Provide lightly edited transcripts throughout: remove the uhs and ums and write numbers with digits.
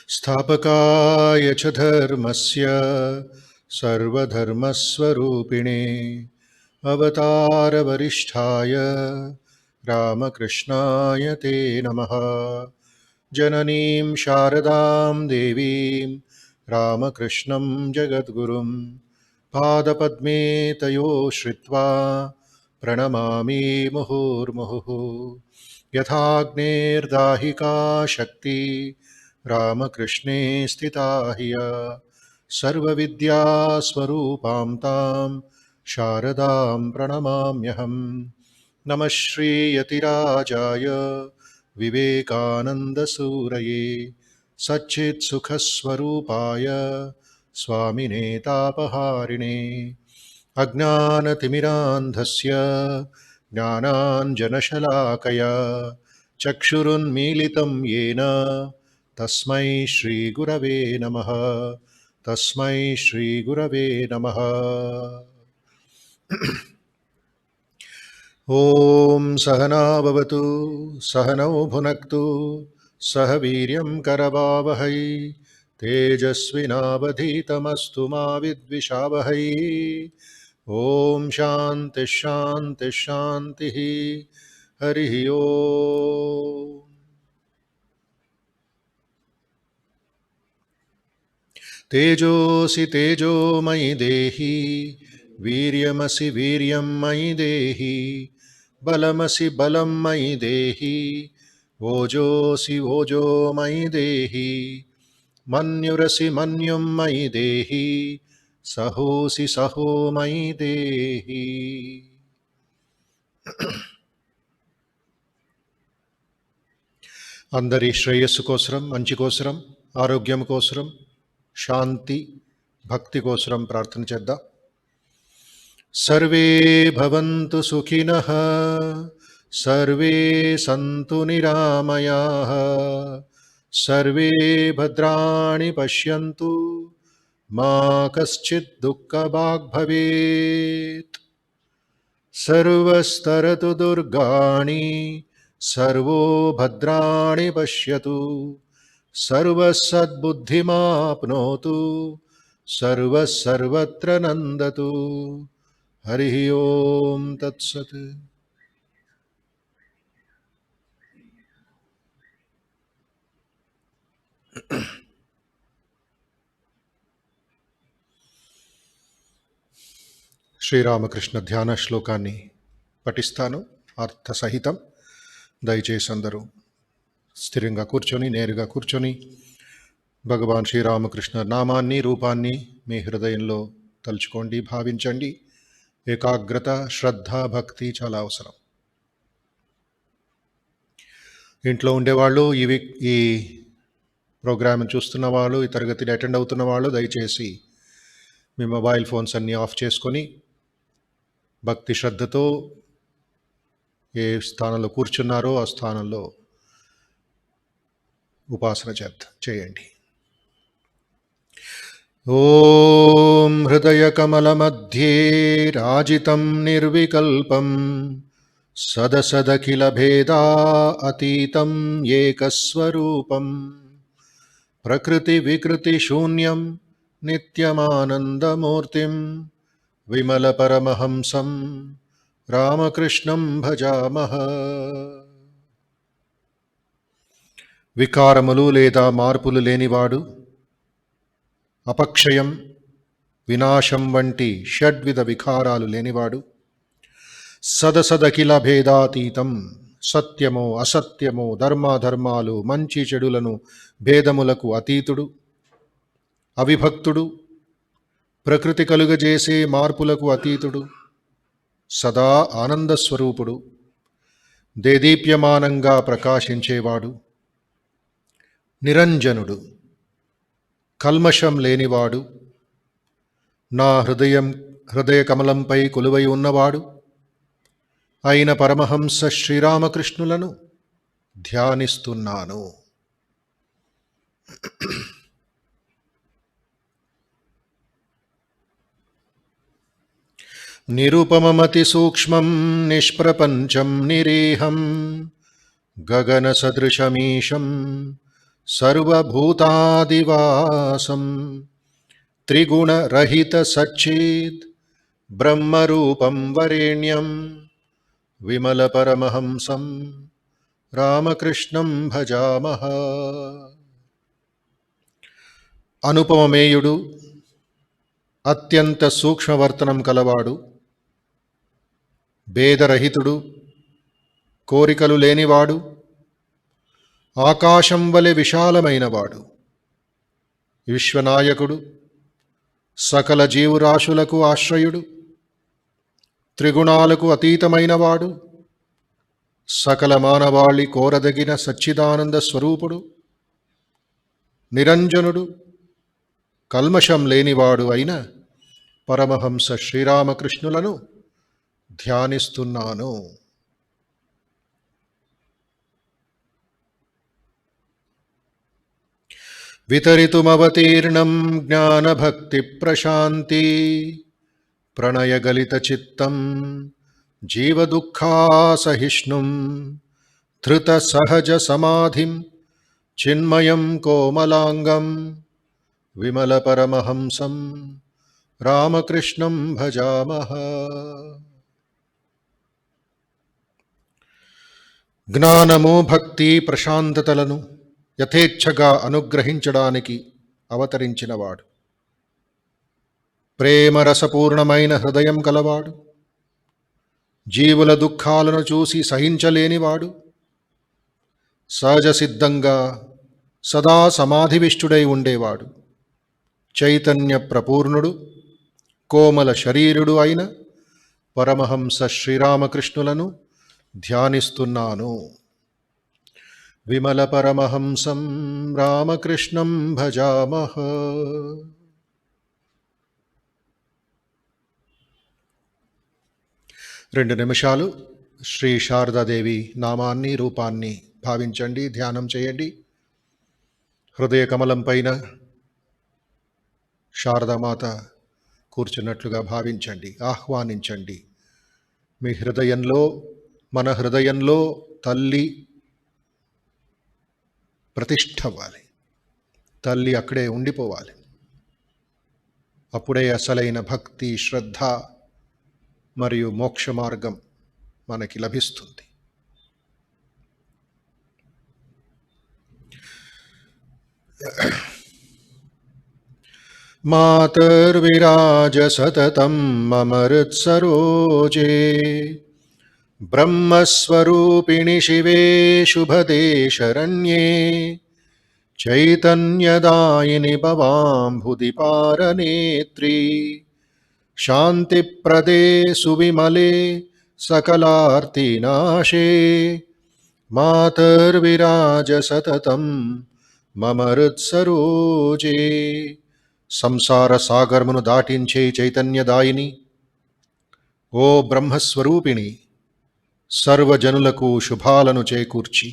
स्थापकाय च धर्मस्य सर्वधर्मस्वरूपिणे अवतारवरिष्ठाय रामकृष्णाय ते नमः। जननीं शारदां देवीं रामकृष्णं जगद्गुरुं पादपद्मे तयो श्रित्वा प्रणमामि मुहुर्मुहुः। यथाग्नेर्दाहिका शक्ति रामकृष्णे स्थिता ह्य सर्वविद्यास्वरूपां तां शारदां प्रणमाम्यहम्। नमः श्रीयतिराजाय विवेकानन्दसूरये सच्चित्सुखस्वरूपाय स्वामिने तापहारिणे अज्ञानतिमिरान्धस्य ज्ञानाञ्जनशलाकया चक्षुरुन्मीलितं येन तस्मै श्रीगुरवे नमः। तस्मै श्रीगुरवे नमः। ॐ सहना भवतु सहनौ भुनक्तु सह वीर्यं करवावहै तेजस्विनावधीतमस्तु मा विद्विषावहै। ॐ शान्तिः शान्तिः शान्तिः। हरिः ओम्। तेजोऽसि तेजोमयि देहि वीर्यमसि वीर्यं मयि देहि बलमसि बलं मयि देहि ओजोऽसि ओजो मयि देहि मन्युरसि मन्युं मयि देहि सहोऽसि सहो मयि देहि। అందరి శ్రేయస్సు కోసరం, మంచి కోసరం, ఆరోగ్యం కోసరం, శాంతి భక్తి కోసరం ప్రార్థన చేద్దాం. సర్వే భవంతు సుఖినః సర్వే సంతు నిరామయాః సర్వే భద్రాణి పశ్యంతు మా కశ్చిత్ దుఃఖభాగ్ భవేత్. సర్వస్తరతు దుర్గాణి సర్వో భద్రాణి పశ్యతు సర్వసద్బుద్ధిమాప్నోతు సర్వసర్వత్ర నందతు. హరి ఓం తత్సత్. శ్రీరామకృష్ణ ధ్యాన శ్లోకాన్ని పఠిస్తాను అర్థసహితం. దయచేసి అందరూ స్థిరంగా కూర్చొని, నేరుగా కూర్చొని భగవాన్ శ్రీరామకృష్ణ నామాన్ని, రూపాన్ని మీ హృదయంలో తలుచుకోండి, భావించండి. ఏకాగ్రత, శ్రద్ధ, భక్తి చాలా అవసరం. ఇంట్లో ఉండేవాళ్ళు, ఈ ప్రోగ్రామ్ చూస్తున్న వాళ్ళు, ఈ తరగతిని అటెండ్ అవుతున్న వాళ్ళు దయచేసి మీ మొబైల్ ఫోన్స్ అన్నీ ఆఫ్ చేసుకొని భక్తి శ్రద్ధతో ఏ స్థానంలో కూర్చున్నారో ఆ స్థానంలో ఉపాసన చేయండి. ఓం హృదయ కమల మధ్యే రాజితం నిర్వికల్పం సదసదఖిల భేదా అతీతం ఏకస్వరూపం ప్రకృతి వికృతి శూన్యం నిత్యమానందమూర్తిం విమల పరమహంసం రామకృష్ణం భజామః. వికారములు లేదా మార్పులు లేనివాడు, అపక్షయం, వినాశం వంటి షడ్విధ వికారాలు లేనివాడు, సదసదఖిల భేదాతీతం, సత్యమో అసత్యమో ధర్మాధర్మాలు మంచి చెడులను భేదములకు అతీతుడు, అవిభక్తుడు, ప్రకృతి కలుగజేసే మార్పులకు అతీతుడు, సదా ఆనందస్వరూపుడు, దేదీప్యమానంగా ప్రకాశించేవాడు, నిరంజనుడు, కల్మషం లేనివాడు, నా హృదయ కమలంపై కొలువై ఉన్నవాడు అయిన పరమహంస శ్రీరామకృష్ణులను ధ్యానిస్తున్నాను. నిరుపమమతి సూక్ష్మం నిష్ప్రపంచం నిరీహం గగనసదృశమీశం సర్వభూతాదివాసం త్రిగుణరహిత సచ్చిద్ బ్రహ్మరూపం వరేణ్యం విమలపరమహంసం రామకృష్ణం భజామః. అనుపమమేయుడు, అత్యంత సూక్ష్మవర్తనం కలవాడు, భేదరహితుడు, కోరికలు లేనివాడు, ఆకాశం వలె విశాలమైనవాడు, విశ్వనాయకుడు, సకల జీవురాశులకు ఆశ్రయుడు, త్రిగుణాలకు అతీతమైనవాడు, సకల మానవాళి కోరదగిన సచ్చిదానంద స్వరూపుడు, నిరంజనుడు, కల్మషం లేనివాడు అయిన పరమహంస శ్రీరామకృష్ణులను ధ్యానిస్తున్నాను. వితరితుమవతీర్ణం జ్ఞానభక్తి ప్రశాంతి ప్రణయగలిత చిత్తం జీవదుఃఖాసహిష్ణుం ధృత సహజ సమాధిం చిన్మయం కోమలాంగం విమల పరమహంసం రామకృష్ణం భజామః. జ్ఞానము, భక్తి, ప్రశాంతతలను యథేచ్ఛగా అనుగ్రహించడానికి అవతరించినవాడు, ప్రేమరసపూర్ణమైన హృదయం కలవాడు, జీవుల దుఃఖాలను చూసి సహించలేనివాడు, సహజ సిద్ధంగా సదా సమాధివిష్టుడై ఉండేవాడు, చైతన్య ప్రపూర్ణుడు, కోమల శరీరుడు అయిన పరమహంస శ్రీరామకృష్ణులను ధ్యానిస్తున్నాను. విమల పరమహంసం రామకృష్ణం భజామః. రెండు నిమిషాలు శ్రీ శారదాదేవి నామాన్ని, రూపాన్ని భావించండి, ధ్యానం చేయండి. హృదయ కమలం పైన శారదామాత కూర్చున్నట్లుగా భావించండి, ఆహ్వానించండి. మీ హృదయంలో, మన హృదయంలో తల్లి ప్రతిష్ఠ అవ్వాలి, తల్లి అక్కడే ఉండిపోవాలి. అప్పుడే అసలైన భక్తి, శ్రద్ధ మరియు మోక్ష మార్గం మనకి లభిస్తుంది. మాతర్విరాజ సతతం మమ హృత్సరోజే బ్రహ్మస్వరూపిణి శివే శుభదే శరణ్యే చైతన్యదాయిని భవాంభుది పారనేత్రీ శాంతిప్రదే సువిమలే సకలార్తినాశే మాతర్విరాజ సతతం మమ హృత్సరోజే. సంసార సాగరమును దాటించే చైతన్యదాయిని, ఓ బ్రహ్మస్వరూపిణి, సర్వజనులకు శుభాలను చేకూర్చి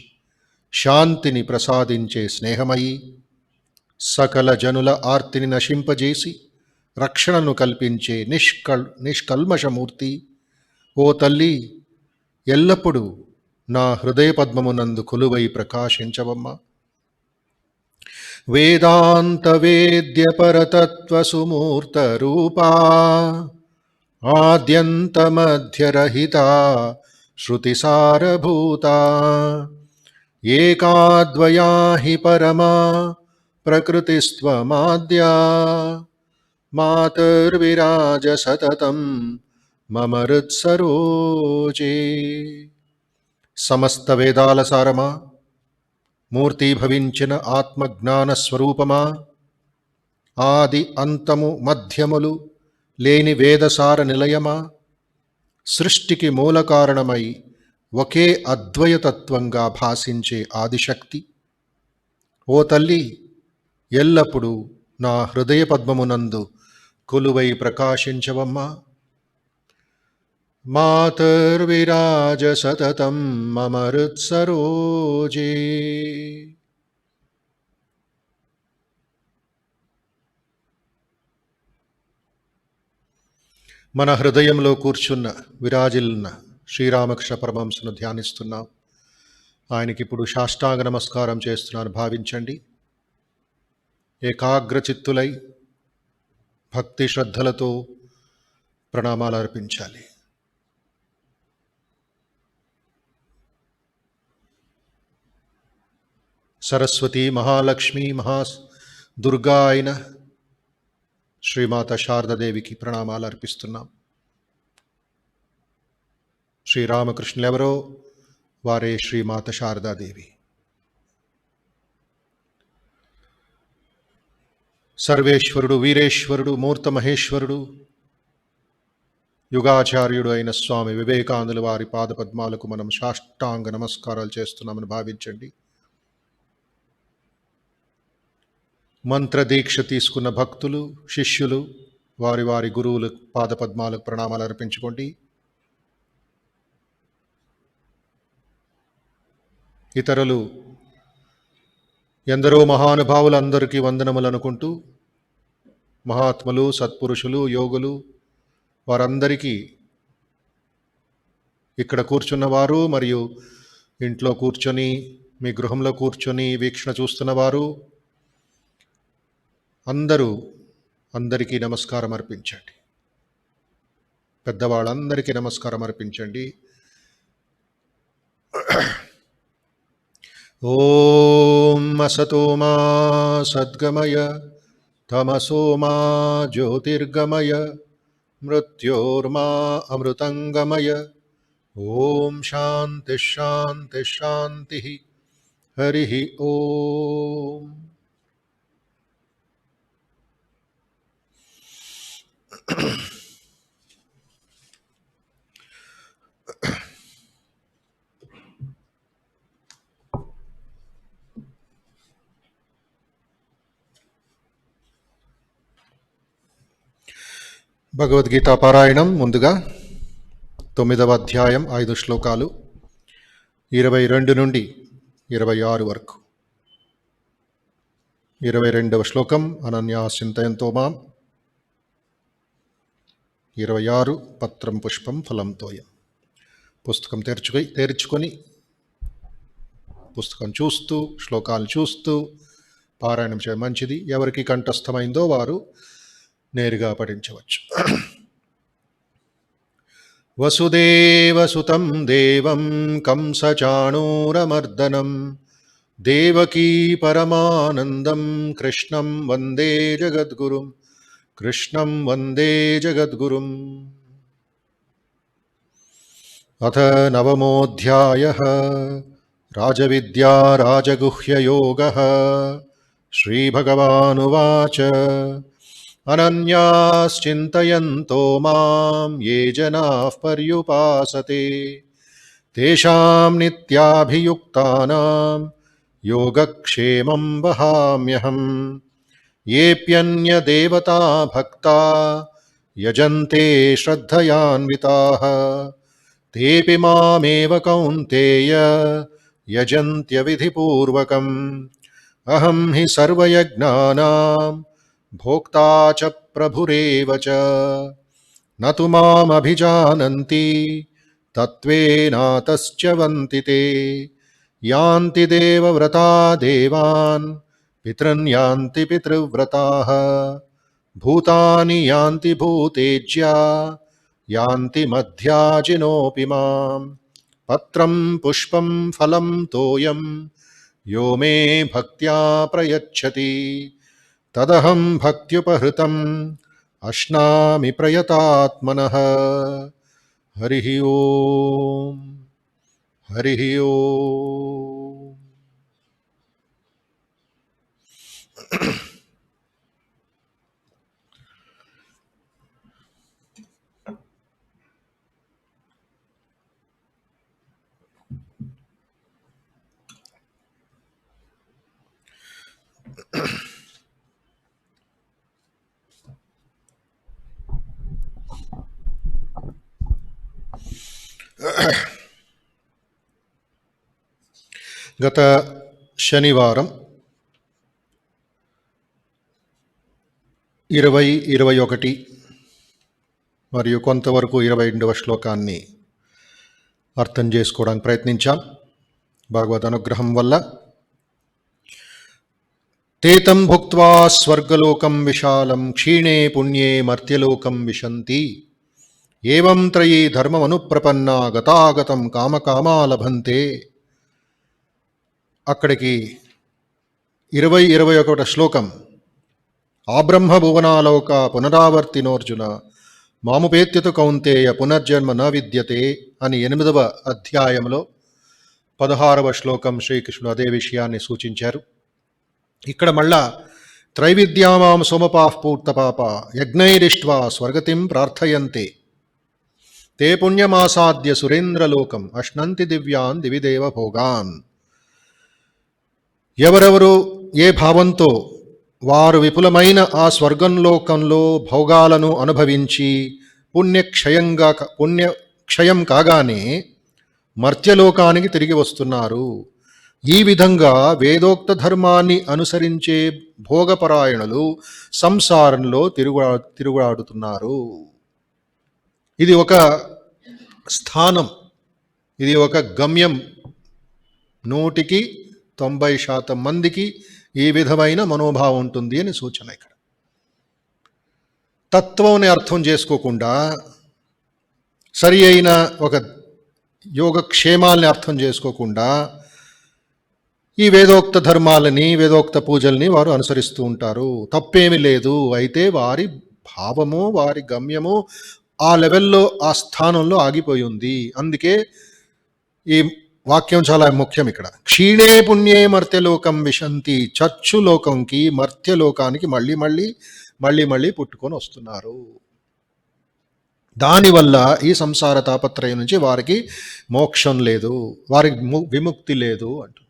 శాంతిని ప్రసాదించే స్నేహమయి, సకల జనుల ఆర్తిని నశింపజేసి రక్షణను కల్పించే నిష్కల్మషమూర్తి, ఓ తల్లి, ఎల్లప్పుడూ నా హృదయ పద్మమునందు కొలువై ప్రకాశించవమ్మా. వేదాంత వేద్య పరతత్వ సుమూర్త రూపా ఆద్యంత మధ్యరహిత శృతి సారభూతా ఏకాద్వయా హి పరమా ప్రకృతిస్త్వమాద్యా మాతర్విరాజ సతతం మమ హృత్సరోజే. సమస్త వేదాల సారమా, మూర్తీభవించిన ఆత్మజ్ఞాన స్వరూపమా, ఆది అంతము మధ్యములు లేని వేదసార నిలయమా, సృష్టికి మూల కారణమై ఒకే అద్వయతత్వంగా భాసించే ఆదిశక్తి, ఓ తల్లి, ఎల్లప్పుడూ నా హృదయ పద్మమునందు కొలువై ప్రకాశించవమ్మా. మాతర్విరాజ సతతం మమ హృత్సరోజే. మన హృదయంలో కూర్చున్న విరాజిల్లిన శ్రీరామకృష్ణ పరమహంసను ధ్యానిస్తున్నాం. ఆయనకి ఇప్పుడు సాష్టాంగ నమస్కారం చేస్తున్నాను భావించండి. ఏకాగ్రచిత్తులై భక్తి శ్రద్ధలతో ప్రణామాలు అర్పించాలి. సరస్వతి, మహాలక్ష్మి, దుర్గా అయిన శ్రీమాత శారదాదేవికి ప్రణామాలు అర్పిస్తున్నాం. శ్రీరామకృష్ణులెవరో వారే శ్రీమాత శారదాదేవి. సర్వేశ్వరుడు, వీరేశ్వరుడు, మూర్తమహేశ్వరుడు, యుగాచార్యుడు అయిన స్వామి వివేకానందుల వారి పాదపద్మాలకు మనం సాష్టాంగ నమస్కారాలు చేస్తున్నామని భావించండి. మంత్రదీక్ష తీసుకున్న భక్తులు, శిష్యులు వారి వారి గురువుల పాదపద్మాలకు ప్రణామాలు అర్పించుకోండి. ఇతరులు ఎందరో మహానుభావులందరికీ వందనములు అనుకుంటూ, మహాత్ములు, సత్పురుషులు, యోగులు వారందరికీ, ఇక్కడ కూర్చున్నవారు మరియు ఇంట్లో కూర్చొని మీ గృహంలో కూర్చొని వీక్షణ చూస్తున్నవారు అందరికీ నమస్కారం అర్పించండి. పెద్దవాళ్ళందరికీ నమస్కారం అర్పించండి. ఓం అసతో మా సద్గమయ తమసో మా జ్యోతిర్గమయ మృత్యోర్మా అమృతంగమయ. ఓం శాంతి శాంతి శాంతి. హరి ఓం. భగవద్గీత పారాయణం. ముందుగా 9వ అధ్యాయం 5 శ్లోకాలు 22 నుండి 26 వరకు. 22వ శ్లోకం అనన్యాశ్చింతయంతో మాం. 26 పత్రం పుష్పం ఫలం తోయం. పుస్తకం తెరుచుకొని పుస్తకం చూస్తూ శ్లోకాలు చూస్తూ పారాయణం చేయడం మంచిది. ఎవరికి కంఠస్థమైందో వారు నేరుగా పఠించవచ్చు. వసుదేవసుతం దేవం కంసచాణూరమర్దనం దేవకీ పరమానందం కృష్ణం వందే జగద్గురుం. కృష్ణం వందే జగద్గురుం. అథ నవమోऽధ్యాయః. రాజవిద్యా రాజగుహ్యయోగః. శ్రీభగవానువాచ అనన్యాశ్చింతయంతో మాం ఏ జనాః పర్యుపాసతే తేషాం నిత్యాభియుక్తానాం యోగక్షేమం వహామ్యహం. ఏప్యన్యదేవతా భక్తా యజంతే శ్రద్ధయాన్వితాః తేపి మామేవ కౌంతేయ యజంత్యవిధిపూర్వకం. అహం హి సర్వయజ్ఞానాం భోక్తా చ ప్రభురేవ చ. నతు మామభిజానంతి తత్వేనాతశ్చ వంతి తే. యాంతి దేవవ్రతా దేవాన్ పితॄన్ యాంతి పితృవ్రతాః. భూతాని యాంతి భూతేజ్యా యాంతి మధ్యాజినోపి మాం. పత్రం పుష్పం ఫలం తోయం యో మే భక్త్యా ప్రయచ్చతి తదహం భక్త్యుపహృతం అశ్నామి ప్రయతాత్మనః. హరి ఓం. హరి ఓం. గత శనివారం 20, 21 మరియు కొంతవరకు 22వ శ్లోకాన్ని అర్థం చేసుకోవడానికి ప్రయత్నించాం. భగవద్ అనుగ్రహం వల్ల తేతం భుక్త్వా స్వర్గలోకం విశాలం క్షీణే పుణ్యే మర్త్యలోకం విశంతి ఏవం త్రయీ ధర్మమనుప్రపన్నా గతాగతం కామకామా లభంతే. అక్కడికి 20, 21 శ్లోకం ఆబ్రహ్మ భువనాలోక పునరావర్తినోర్జున మాముపేత్యతు కౌంతేయ పునర్జన్మ న విద్యతే అని 8వ అధ్యాయంలో 16వ శ్లోకం శ్రీకృష్ణుడు అదే విషయాన్ని సూచించారు. ఇక్కడ మళ్ళా త్రైవిద్యామాం సోమపాః పూర్తపాప యజ్ఞైరిష్ట్వా స్వర్గతిం ప్రార్థయంతే తే పుణ్యమాసాద్య సురేంద్రలోకం అశ్నంతి దివ్యాన్ దివిదేవ భోగాన్. ఎవరెవరు ఏ భావంతో వారు విపులమైన ఆ స్వర్గంలోకంలో భోగాలను అనుభవించి పుణ్యక్షయం కాగానే మర్త్యలోకానికి తిరిగి వస్తున్నారు. ఈ విధంగా వేదోక్త ధర్మాన్ని అనుసరించే భోగపరాయణులు సంసారంలో తిరుగులాడుతున్నారు. ఇది ఒక స్థానం, ఇది ఒక గమ్యం. 90% మందికి ఈ విధమైన మనోభావం ఉంటుంది అని సూచన. ఇక్కడ తత్వాన్ని అర్థం చేసుకోకుండా సరి అయిన ఒక యోగక్షేమాల్ని అర్థం చేసుకోకుండా ఈ వేదోక్త ధర్మాలని వేదోక్త పూజల్ని వారు అనుసరిస్తూ ఉంటారు. తప్పేమీ లేదు. అయితే వారి భావము వారి గమ్యము ఆ లెవెల్లో ఆ స్థానంలో ఆగిపోయి ఉంది. అందుకే ఈ వాక్యం చాలా ముఖ్యం. ఇక్కడ క్షీణే పుణ్యే మర్త్యలోకం విశంతి, చచ్చు లోకంకి మర్త్యలోకానికి మళ్ళీ మళ్ళీ మళ్ళీ మళ్ళీ పుట్టుకొని వస్తున్నారు. దానివల్ల ఈ సంసార తాపత్రయం నుంచి వారికి మోక్షం లేదు, వారికి విముక్తి లేదు అంటున్నారు.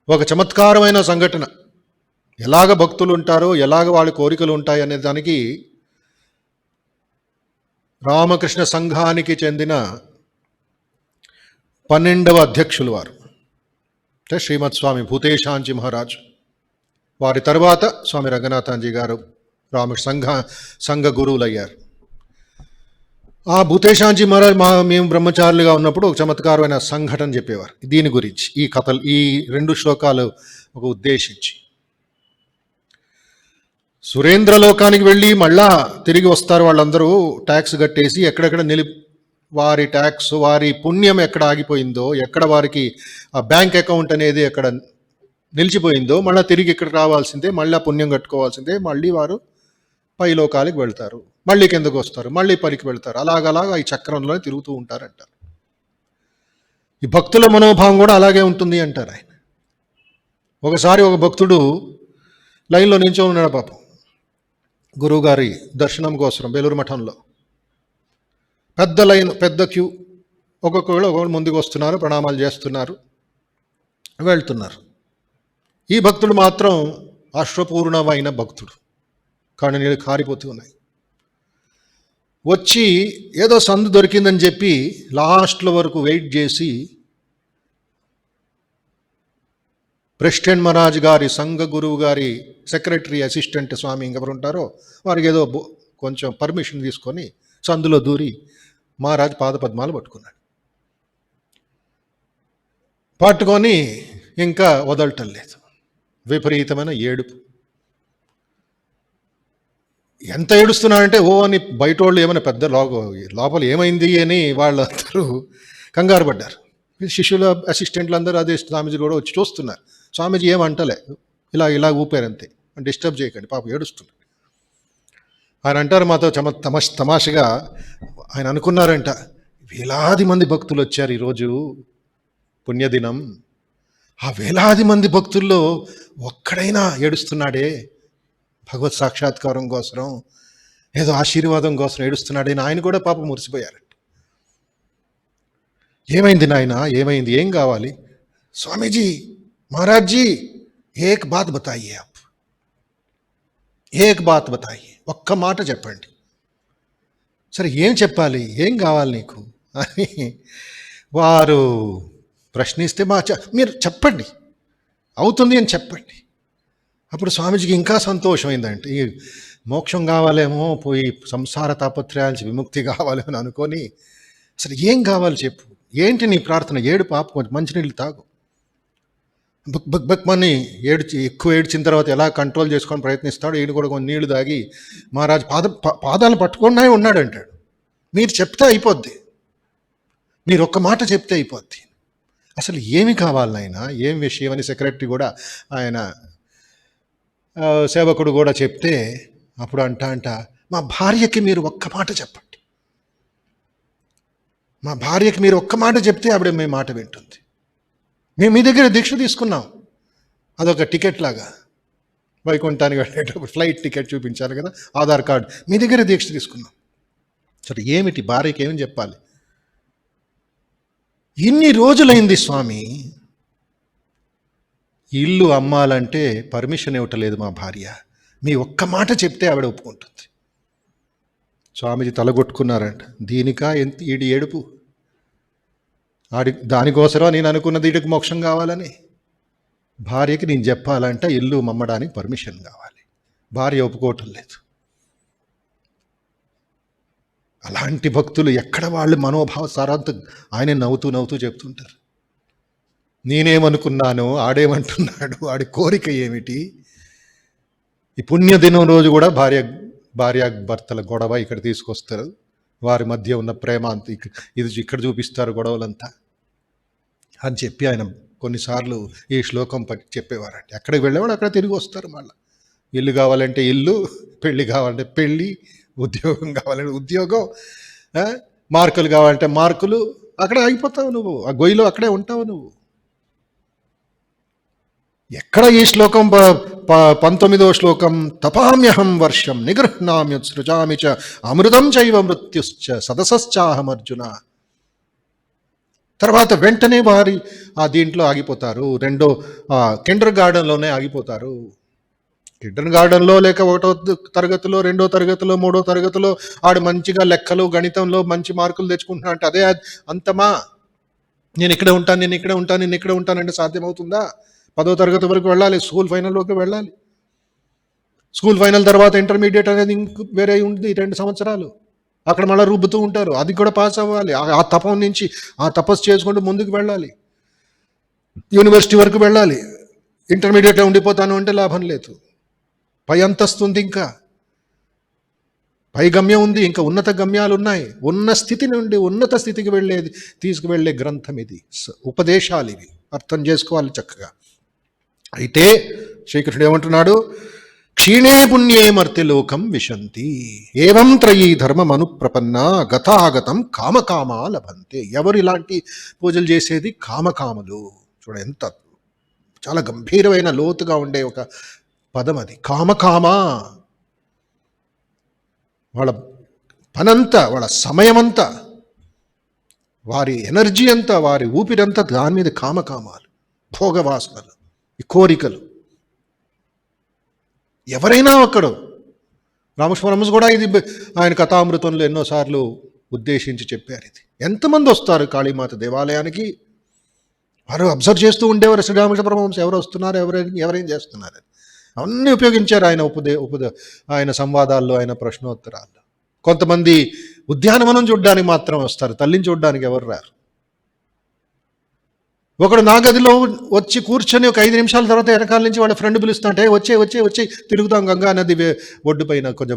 ఒక చమత్కారమైన సంఘటన, ఎలాగ భక్తులు ఉంటారో ఎలాగ వాళ్ళ కోరికలు ఉంటాయి అనే దానికి రామకృష్ణ సంఘానికి చెందిన 12వ అధ్యక్షులు వారు అంటే శ్రీమద్ స్వామి భూతేశాంజీ మహారాజ్, వారి తర్వాత స్వామి రంగనాథాంజీ గారు రామకృష్ణ సంఘ గురువులయ్యారు. ఆ భూతేశాంజీ మహారాజ్ మేము బ్రహ్మచారులుగా ఉన్నప్పుడు ఒక చమత్కారమైన సంఘటన చెప్పేవారు దీని గురించి. ఈ కథలు, ఈ 2 శ్లోకాలు ఒక ఉద్దేశించి సురేంద్రలోకానికి వెళ్ళి మళ్ళా తిరిగి వస్తారు వాళ్ళందరూ ట్యాక్స్ కట్టేసి. ఎక్కడెక్కడ వారి ట్యాక్స్, వారి పుణ్యం ఎక్కడ ఆగిపోయిందో, ఎక్కడ వారికి ఆ బ్యాంక్ అకౌంట్ అనేది ఎక్కడ నిలిచిపోయిందో మళ్ళీ తిరిగి ఇక్కడ రావాల్సిందే, మళ్ళీ పుణ్యం కట్టుకోవాల్సిందే. మళ్ళీ వారు పై లోకాలకు వెళ్తారు, మళ్ళీ కిందకు వస్తారు, మళ్ళీ పరికి వెళ్తారు. అలాగలాగా ఈ చక్రంలోనే తిరుగుతూ ఉంటారంటారు. ఈ భక్తుల మనోభావం కూడా అలాగే ఉంటుంది అంటారు ఆయన. ఒకసారి ఒక భక్తుడు లైన్లో నించో ఉన్నాడు పాపం, గురువుగారి దర్శనం కోసం బేలూరు మఠంలో. పెద్ద లైన్, పెద్ద క్యూ. ఒక్కొక్కళ్ళు ముందుకు వస్తున్నారు, ప్రణామాలు చేస్తున్నారు, వెళ్తున్నారు. ఈ భక్తుడు మాత్రం అశ్వపూర్ణమైన భక్తుడు, కళ్ళు నీళ్ళు కారిపోతూ ఉన్నాయి. వచ్చి ఏదో సందు దొరికిందని చెప్పి లాస్ట్లో వరకు వెయిట్ చేసి ప్రెసిడెంట్ మహారాజ్ గారి సంఘ గురువు గారి సెక్రటరీ అసిస్టెంట్ స్వామి ఇంకెవరు ఉంటారో వారికి ఏదో కొంచెం పర్మిషన్ తీసుకొని సందులో దూరి మహారాజ్ పాదపద్మాలు పట్టుకొని ఇంకా వదలటం లేదు. విపరీతమైన ఏడుపు. ఎంత ఏడుస్తున్నాడంటే ఓ అని బయట వాళ్ళు ఏమైనా పెద్ద లోపల ఏమైంది అని వాళ్ళందరూ కంగారు పడ్డారు. శిష్యుల అసిస్టెంట్లు అందరూ అదే స్వామీజీ కూడా వచ్చి చూస్తున్నారు. స్వామీజీ ఏమంటలే, ఇలా ఊపారంతే, డిస్టర్బ్ చేయకండి, పాపం ఏడుస్తున్నారు. ఆయన అంటారు మాతో తమాషగా, ఆయన అనుకున్నారంట, వేలాది మంది భక్తులు వచ్చారు ఈరోజు పుణ్యదినం, ఆ వేలాది మంది భక్తుల్లో ఒక్కడైనా ఏడుస్తున్నాడే భగవత్ సాక్షాత్కారం కోసం, ఏదో ఆశీర్వాదం కోసం ఏడుస్తున్నాడే. ఆయన కూడా పాపం మురిసిపోయారు. ఏమైంది నాయన, ఏమైంది, ఏం కావాలి? స్వామీజీ, महाराज जी एक बात बताइए आप, एक बात बताइए, ఒక్క మాట చెప్పండి. సరే ఏం చెప్పాలి, ఏం కావాలి నీకు అని వారు ప్రశ్నిస్తే మీరు చెప్పండి, అవుతుంది అని చెప్పండి. అప్పుడు స్వామీజీకి ఇంకా సంతోషమైందంటే, ఈ మోక్షం కావాలేమో, పోయి సంసార తాపత్రయాల విముక్తి కావాలేమో అని అనుకొని, అసలు ఏం కావాలి చెప్పు, ఏంటి నీ ప్రార్థన, ఏడు పాప, కొంచెం మంచినీళ్ళు తాగు. బుక్ బుక్ బుక్ మని ఎక్కువ ఏడ్చిన తర్వాత ఎలా కంట్రోల్ చేసుకొని ప్రయత్నిస్తాడు, ఈయన కూడా కొన్ని నీళ్లు తాగి, మహారాజ్ పాదాలు పట్టుకున్నా ఉన్నాడు అంటాడు. మీరు చెప్తే అయిపోద్ది, మీరు ఒక్క మాట చెప్తే అయిపోద్ది. అసలు ఏమి కావాలి నాయన, ఏం విషయం అని సెక్రటరీ కూడా, ఆయన సేవకుడు కూడా చెప్తే, అప్పుడు అంట మా భార్యకి మీరు ఒక్క మాట చెప్పండి, మా భార్యకి మీరు ఒక్క మాట చెప్తే ఆవిడ మీ మాట వింటుంది. మేము మీ దగ్గర దీక్ష తీసుకున్నాం, అదొక టికెట్ లాగా, వైకుంఠానికి వెళ్ళేటప్పుడు ఫ్లైట్ టికెట్ చూపించాలి కదా, ఆధార్ కార్డు, మీ దగ్గర దీక్ష తీసుకున్నాం. సరే ఏమిటి, భార్యకి ఏమని చెప్పాలి? ఇన్ని రోజులైంది స్వామి, ఇల్లు అమ్మాలంటే పర్మిషన్ ఇవ్వటలేదు మా భార్య, మీ ఒక్క మాట చెప్తే ఆవిడ ఒప్పుకుంటుంది. స్వామీజీ తలగొట్టుకున్నారంట, దీనికా ఎంత ఈడి ఏడుపు, దానికోసరం నేను అనుకున్నది వీడికి మోక్షం కావాలని. భార్యకి నేను చెప్పాలంటే ఇల్లు మమ్మడానికి పర్మిషన్ కావాలి, భార్య ఒప్పుకోవటం లేదు. అలాంటి భక్తులు ఎక్కడ వాళ్ళు మనోభావ సారాంత ఆయన నవ్వుతూ చెప్తుంటారు. నేనేమనుకున్నాను, ఆడేమంటున్నాడు, ఆడి కోరిక ఏమిటి? ఈ పుణ్యదినం రోజు కూడా భార్యాభర్తల గొడవ ఇక్కడ తీసుకొస్తారు, వారి మధ్య ఉన్న ప్రేమ అంత ఇది ఇక్కడ చూపిస్తారు గొడవలంతా అని చెప్పి ఆయన కొన్నిసార్లు ఈ శ్లోకం చెప్పేవారండి. ఎక్కడికి వెళ్ళేవాడు అక్కడ తిరిగి వస్తారు. మళ్ళీ ఇల్లు కావాలంటే ఇల్లు, పెళ్ళి కావాలంటే పెళ్ళి, ఉద్యోగం కావాలంటే ఉద్యోగం, మార్కులు కావాలంటే మార్కులు, అక్కడ ఆగిపోతావు నువ్వు, ఆ గొయ్యిలో అక్కడే ఉంటావు నువ్వు. ఎక్కడ ఈ శ్లోకం 19వ శ్లోకం, తపామ్యహం వర్షం నిగృహ్ణామ్యుత్సృజామి చ అమృతం చైవ మృత్యుశ్చ సదసశ్చాహమర్జున. తర్వాత వెంటనే వారి ఆ దీంట్లో ఆగిపోతారు, రెండో కిండర్ గార్డెన్లోనే ఆగిపోతారు. కిండర్ గార్డెన్లో లేక 1వ తరగతిలో, 2వ తరగతిలో, 3వ తరగతిలో ఆడు మంచిగా లెక్కలు గణితంలో మంచి మార్కులు తెచ్చుకుంటున్నా అంటే అదే అంతమా? నేను ఇక్కడే ఉంటానంటే సాధ్యమవుతుందా? 10వ తరగతి వరకు వెళ్ళాలి, స్కూల్ ఫైనల్లోకి వెళ్ళాలి. స్కూల్ ఫైనల్ తర్వాత ఇంటర్మీడియట్ అనేది వేరే ఉంది, 2 సంవత్సరాలు, అక్కడ మళ్ళీ రుబ్బుతూ ఉంటారు, అది కూడా పాస్ అవ్వాలి. ఆ తపం నుంచి ఆ తపస్సు చేసుకుంటూ ముందుకు వెళ్ళాలి, యూనివర్సిటీ వరకు వెళ్ళాలి. ఇంటర్మీడియట్లో ఉండిపోతాను అంటే లాభం లేదు, పై అంతస్తు ఉంది, ఇంకా పై గమ్యం ఉంది, ఇంకా ఉన్నత గమ్యాలు ఉన్నాయి. ఉన్న స్థితి నుండి ఉన్నత స్థితికి తీసుకువెళ్ళే గ్రంథం ఇది, ఉపదేశాలు ఇవి, అర్థం చేసుకోవాలి చక్కగా. అయితే శ్రీకృష్ణుడు ఏమంటున్నాడు, క్షీణే పుణ్యే మర్త్యలోకం విశంతి ఏవం త్రయీ ధర్మం అనుప్రపన్న గతాగతం కామకామా లభంతే. ఎవరు ఇలాంటి పూజలు చేసేది? కామకాములు. చూడ ఎంత చాలా గంభీరమైన లోతుగా ఉండే ఒక పదం అది, కామకామా. వాళ్ళ పనంతా, వాళ్ళ సమయమంతా, వారి ఎనర్జీ అంతా, వారి ఊపిరంతా దాని మీద కామకామాలు, భోగవాసనలు, ఈ కోరికలు. ఎవరైనా ఒక్కడు, రామస్వామి కూడా ఇది ఆయన కథామృతంలో ఎన్నోసార్లు ఉద్దేశించి చెప్పారు. ఇది ఎంతమంది వస్తారు కాళీమాత దేవాలయానికి, వారు అబ్జర్వ్ చేస్తూ ఉండేవారు శ్రీరామకృష్ణ పరమహంస ఎవరు వస్తున్నారు, ఎవరేం చేస్తున్నారు అవన్నీ ఉపయోగించారు ఆయన ఆయన సంవాదాల్లో, ఆయన ప్రశ్నోత్తరాల్లో. కొంతమంది ఉద్యానవనం చూడడానికి మాత్రం వస్తారు, తల్లిని చూడడానికి ఎవరు రారు. ఒకడు నా గదిలో వచ్చి కూర్చొని ఒక 5 నిమిషాల తర్వాత వెనకాల నుంచి వాళ్ళ ఫ్రెండ్ పిలుస్తుంటే వచ్చే తిరుగుతాం గంగా నది ఒడ్డు పైన, కొంచెం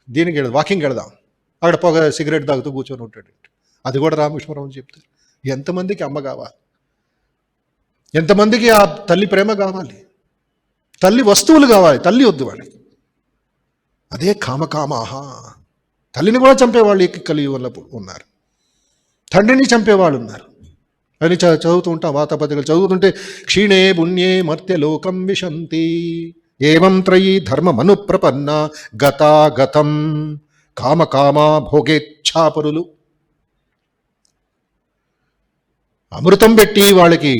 దీనికి వాకింగ్ వెళదాం, అక్కడ పొగ సిగరెట్ తాగుతూ కూర్చొని ఉంటాడు. అది కూడా రామకృష్ణరావు చెప్తారు. ఎంతమందికి అమ్మ కావాలి, ఎంతమందికి ఆ తల్లి ప్రేమ కావాలి, తల్లి వస్తువులు కావాలి, తల్లి వద్దు వాళ్ళకి. అదే కామకామాహ. తల్లిని కూడా చంపేవాళ్ళు కలియుగంలో ఉన్నారు, తండ్రిని చంపేవాళ్ళు ఉన్నారు అని చదువుతూ ఉంటాం. వార్తాపత్రికలు చదువుతుంటే క్షీణే పుణ్యే మర్త్యలోకం విశంతి ఏవం త్రయీ ధర్మమనుప్రపన్న గతాగతం కామకామా భోగేచ్ఛాపరులు. అమృతం పెట్టి వాళ్ళకి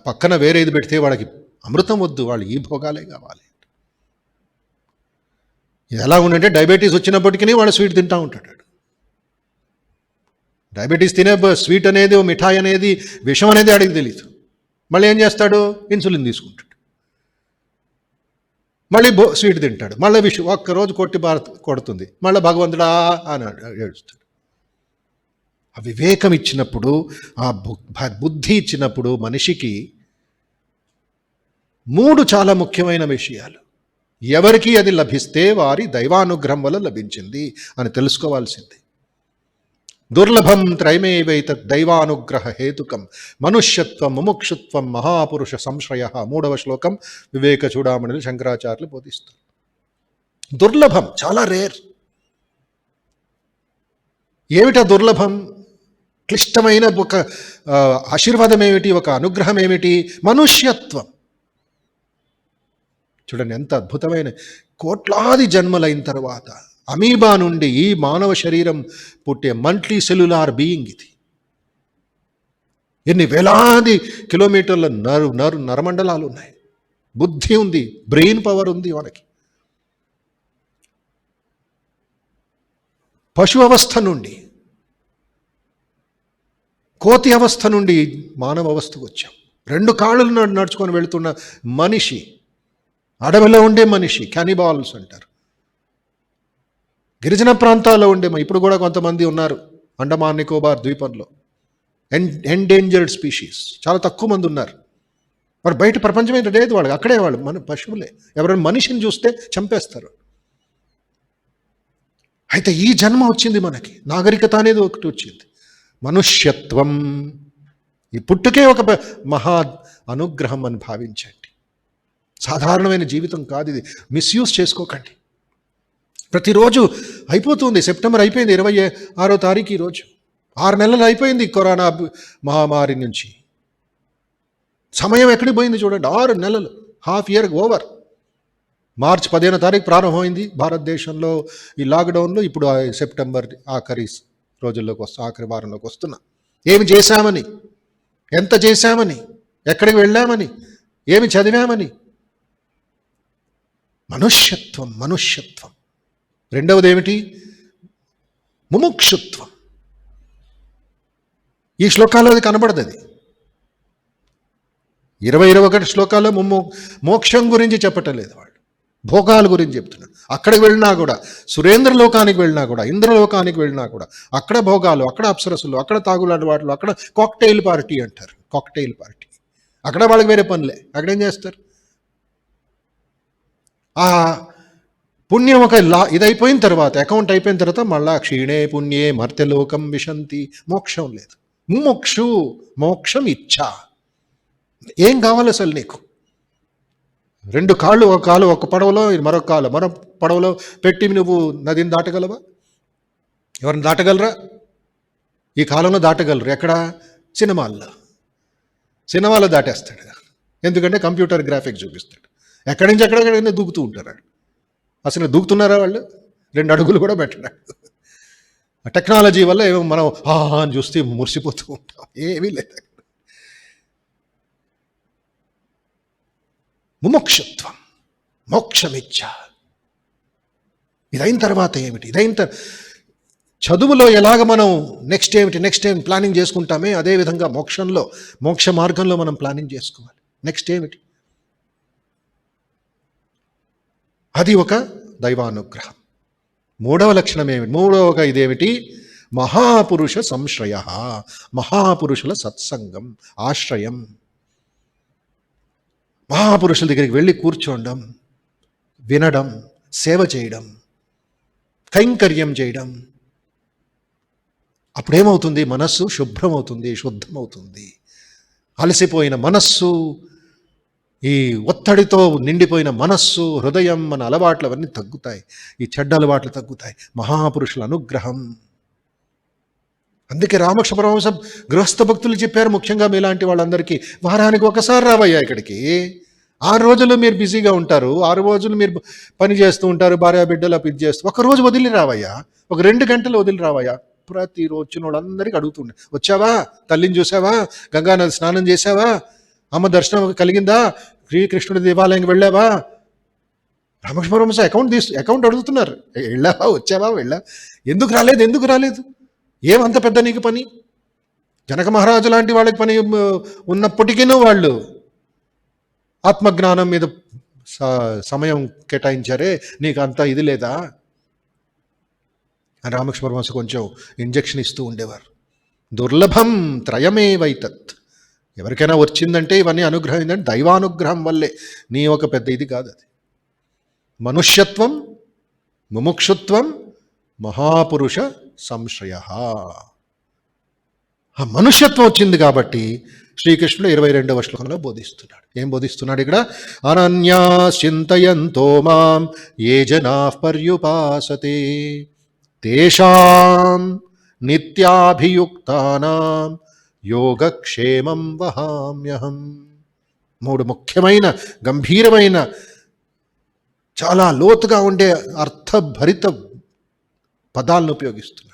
పక్కన వేరేది పెడితే వాళ్ళకి అమృతం వద్దు, వాళ్ళు ఈ భోగాలే కావాలి. ఎలా ఉండంటే డయాబెటీస్ వచ్చినప్పటికీ వాడు స్వీట్ తింటూ ఉంటాడు. డయాబెటీస్ తినే స్వీట్ అనేది, మిఠాయి అనేది, విషం అనేది ఆడికి తెలియదు. మళ్ళీ ఏం చేస్తాడు? ఇన్సులిన్ తీసుకుంటాడు, మళ్ళీ స్వీట్ తింటాడు, మళ్ళీ విషం ఒక్కరోజు కొడుతుంది, మళ్ళీ భగవంతుడా అని ఏడుస్తాడు. ఆ వివేకం ఇచ్చినప్పుడు, ఆ బుద్ధి ఇచ్చినప్పుడు మనిషికి 3 చాలా ముఖ్యమైన విషయాలు. ఎవరికి అది లభిస్తే వారి దైవానుగ్రహం వల్ల లభించింది అని తెలుసుకోవాల్సింది. దుర్లభం త్రైమేవైత దైవానుగ్రహ హేతుకం మనుష్యత్వం ముముక్షుత్వం మహాపురుష సంశ్రయ. 3వ శ్లోకం వివేక చూడామణిని శంకరాచార్యులు బోధిస్తారు. దుర్లభం, చాలా రేర్. ఏమిటా దుర్లభం? క్లిష్టమైన ఒక ఆశీర్వాదం ఏమిటి? ఒక అనుగ్రహం ఏమిటి? మనుష్యత్వం. చూడండి ఎంత అద్భుతమైన, కోట్లాది జన్మలైన తర్వాత అమీబా నుండి ఈ మానవ శరీరం పుట్టే మల్టీ సెల్యులార్ బీయింగ్ ఇది. ఎన్ని వేలాది కిలోమీటర్ల నరమండలాలు ఉన్నాయి, బుద్ధి ఉంది, బ్రెయిన్ పవర్ ఉంది మనకి. పశు అవస్థ నుండి, కోతి అవస్థ నుండి మానవ అవస్థకు వచ్చాం. 2 కాళ్ళు నడుచుకొని వెళుతున్న మనిషి, అడవిలో ఉండే మనిషి, క్యానిబాల్స్ అంటారు. గిరిజన ప్రాంతాల్లో ఉండే, ఇప్పుడు కూడా కొంతమంది ఉన్నారు అండమాన్ నికోబార్ ద్వీపంలో, ఎండేంజర్డ్ స్పీషీస్, చాలా తక్కువ మంది ఉన్నారు. వాడు బయట ప్రపంచమే లేదు, వాళ్ళు అక్కడే, వాళ్ళు మన పశువులే. ఎవరైనా మనిషిని చూస్తే చంపేస్తారు. అయితే ఈ జన్మ వచ్చింది మనకి, నాగరికత అనేది ఒకటి వచ్చింది, మనుష్యత్వం. ఈ పుట్టుకే ఒక మహా అనుగ్రహం అని భావించండి. సాధారణమైన జీవితం కాదు ఇది, మిస్యూజ్ చేసుకోకండి. ప్రతిరోజు అయిపోతుంది. సెప్టెంబర్ అయిపోయింది, 26వ తారీఖు ఈరోజు. 6 నెలలు అయిపోయింది కరోనా మహమ్మారి నుంచి. సమయం ఎక్కడికి పోయింది చూడండి, 6 నెలలు, హాఫ్ ఇయర్ ఓవర్. మార్చి 15వ తారీఖు ప్రారంభమైంది భారతదేశంలో ఈ లాక్డౌన్లో. ఇప్పుడు సెప్టెంబర్ ఆఖరి రోజుల్లోకి ఆఖరి వారంలోకి వస్తున్నా. ఏమి చేశామని, ఎంత చేశామని, ఎక్కడికి వెళ్ళామని, ఏమి చదివామని. మనుష్యత్వం, మనుష్యత్వం. రెండవది ఏమిటి? ముముక్షుత్వం. ఈ శ్లోకాల్లో అది కనబడదు. అది 20-21 శ్లోకాల్లో మోక్షం గురించి చెప్పటం లేదు, వాళ్ళు భోగాల గురించి చెప్తున్నారు. అక్కడికి వెళ్ళినా కూడా, సురేంద్ర లోకానికి వెళ్ళినా కూడా, ఇంద్రలోకానికి వెళ్ళినా కూడా, అక్కడ భోగాలు, అక్కడ అప్సరసులు, అక్కడ తాగులాంటి వాటిలో, అక్కడ కాక్టైల్ పార్టీ అంటారు, కాక్టైల్ పార్టీ. అక్కడ వాళ్ళకి వేరే పనులే, అక్కడేం చేస్తారు? ఆ పుణ్యం ఒక ఇదైపోయిన తర్వాత, అకౌంట్ అయిపోయిన తర్వాత మళ్ళా క్షీణే పుణ్యే మర్త్యలోకం విశంతి. మోక్షం లేదు. మోక్షం ఇచ్చా. ఏం కావాలి అసలు నీకు? 2 కాళ్ళు, ఒక కాలు ఒక పడవలో, మరొక కాలు మరో పడవలో పెట్టి నువ్వు నదిని దాటగలవా? ఎవరిని దాటగలరా? ఈ కాలంలో దాటగలరు. ఎక్కడ? సినిమాల్లో దాటేస్తాడు. ఎందుకంటే కంప్యూటర్ గ్రాఫిక్స్ చూపిస్తాడు. ఎక్కడి నుంచి ఎక్కడెక్కడైనా దూకుతూ ఉంటారు. అసలు దూకుతున్నారా వాళ్ళు? 2 అడుగులు కూడా పెట్టడాడు. టెక్నాలజీ వల్ల ఏమో మనం అని చూస్తే మురిసిపోతూ ఉంటాం. ఏమీ లేదు. ముముక్షత్వం, మోక్షమిచ్చ. ఇదైన తర్వాత ఏమిటి? చదువులో ఎలాగ మనం నెక్స్ట్ ఏమిటి ప్లానింగ్ చేసుకుంటామే, అదేవిధంగా మోక్ష మార్గంలో మనం ప్లానింగ్ చేసుకోవాలి. నెక్స్ట్ ఏమిటి? అది ఒక దైవానుగ్రహం. 3వ లక్షణం ఏమిటి? 3వ ఇదేమిటి? మహాపురుష సంశ్రయ, మహాపురుషుల సత్సంగం, ఆశ్రయం. మహాపురుషుల దగ్గరికి వెళ్ళి కూర్చోండం, వినడం, సేవ చేయడం, కైంకర్యం చేయడం. అప్పుడేమవుతుంది? మనస్సు శుభ్రమవుతుంది, శుద్ధమవుతుంది. అలసిపోయిన మనస్సు ఈ ఒత్తిడితో నిండిపోయిన మనస్సు, హృదయం, మన అలవాట్లు అవన్నీ తగ్గుతాయి. ఈ చెడ్డ అలవాట్లు తగ్గుతాయి. మహాపురుషుల అనుగ్రహం. అందుకే రామకృష్ణ పరమహంస గృహస్థ భక్తులు చెప్పారు, ముఖ్యంగా మీలాంటి వాళ్ళందరికీ, వారానికి ఒకసారి రావయ్యా ఇక్కడికి. 6 రోజులు మీరు బిజీగా ఉంటారు, 6 రోజులు మీరు పని చేస్తూ ఉంటారు, భార్య బిడ్డలు ఇది చేస్తూ, ఒకరోజు వదిలి రావయ్యా, ఒక 2 గంటలు వదిలి రావయ్యా. ప్రతిరోజు వచ్చిన వాళ్ళందరికీ అడుగుతుండే, వచ్చావా, తల్లిని చూసావా, గంగానది స్నానం చేసావా, అమ్మ దర్శనం కలిగిందా, శ్రీకృష్ణుడి దేవాలయంకి వెళ్ళావా? రామకృష్ణ పరమహంస అకౌంట్ అడుగుతున్నారు, వెళ్ళావా, వచ్చావా, ఎందుకు రాలేదు, ఏమంత పెద్ద నీకు పని? జనక మహారాజు లాంటి వాళ్ళకి పని ఉన్నప్పటికీ వాళ్ళు ఆత్మజ్ఞానం మీద సమయం కేటాయించారే, నీకు అంత ఇది లేదా అని రామకృష్ణ పరమహంస కొంచెం ఇంజెక్షన్ ఇస్తూ ఉండేవారు. దుర్లభం త్రయమేవైతత్. ఎవరికైనా వచ్చిందంటే ఇవన్నీ అనుగ్రహం ఏంటంటే దైవానుగ్రహం వల్లే, నీ ఒక పెద్ద ఇది కాదు అది. మనుష్యత్వం, ముముక్షుత్వం, మహాపురుష సంశ్రయ. ఆ మనుష్యత్వం వచ్చింది కాబట్టి శ్రీకృష్ణుడు 22వ శ్లోకంలో బోధిస్తున్నాడు. ఏం బోధిస్తున్నాడు ఇక్కడ? అనన్యా చింతయంతో మాం ఏ జనా పర్యుపాసతే తేషాం నిత్యాభియుక్తానాం యోగక్షేమం వహామ్యహం. 3 ముఖ్యమైన గంభీరమైన చాలా లోతుగా ఉండే అర్థభరిత పదాలను ఉపయోగిస్తున్నాడు.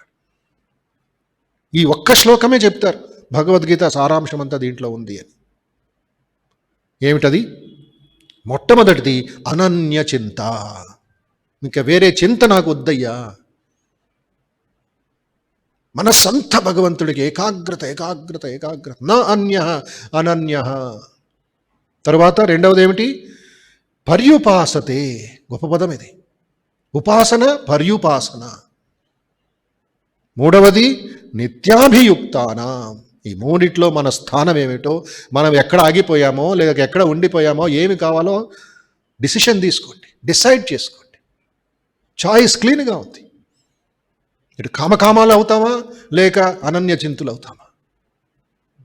ఈ ఒక్క శ్లోకమే చెప్తారు, భగవద్గీత సారాంశం అంతా దీంట్లో ఉంది అని. ఏమిటది? మొట్టమొదటిది అనన్య చింత. ఇంకా వేరే చింత నాకు వద్దయ్యా. మనస్సంత భగవంతుడికి ఏకాగ్రత. నా అన్య అనన్య. తరువాత రెండవది ఏమిటి? పర్యుపాసతే. గొప్ప పదం ఇది. ఉపాసన, పర్యుపాసన. మూడవది నిత్యాభియుక్తానాం. ఈ మూడిట్లో మన స్థానం ఏమిటో, మనం ఎక్కడ ఆగిపోయామో లేదా ఎక్కడ ఉండిపోయామో, ఏమి కావాలో డిసిషన్ తీసుకోండి, డిసైడ్ చేసుకోండి. చాయిస్ క్లీన్గా ఉంది. ఇటు కామకామాలు అవుతామా లేక అనన్య చింతులు అవుతామా?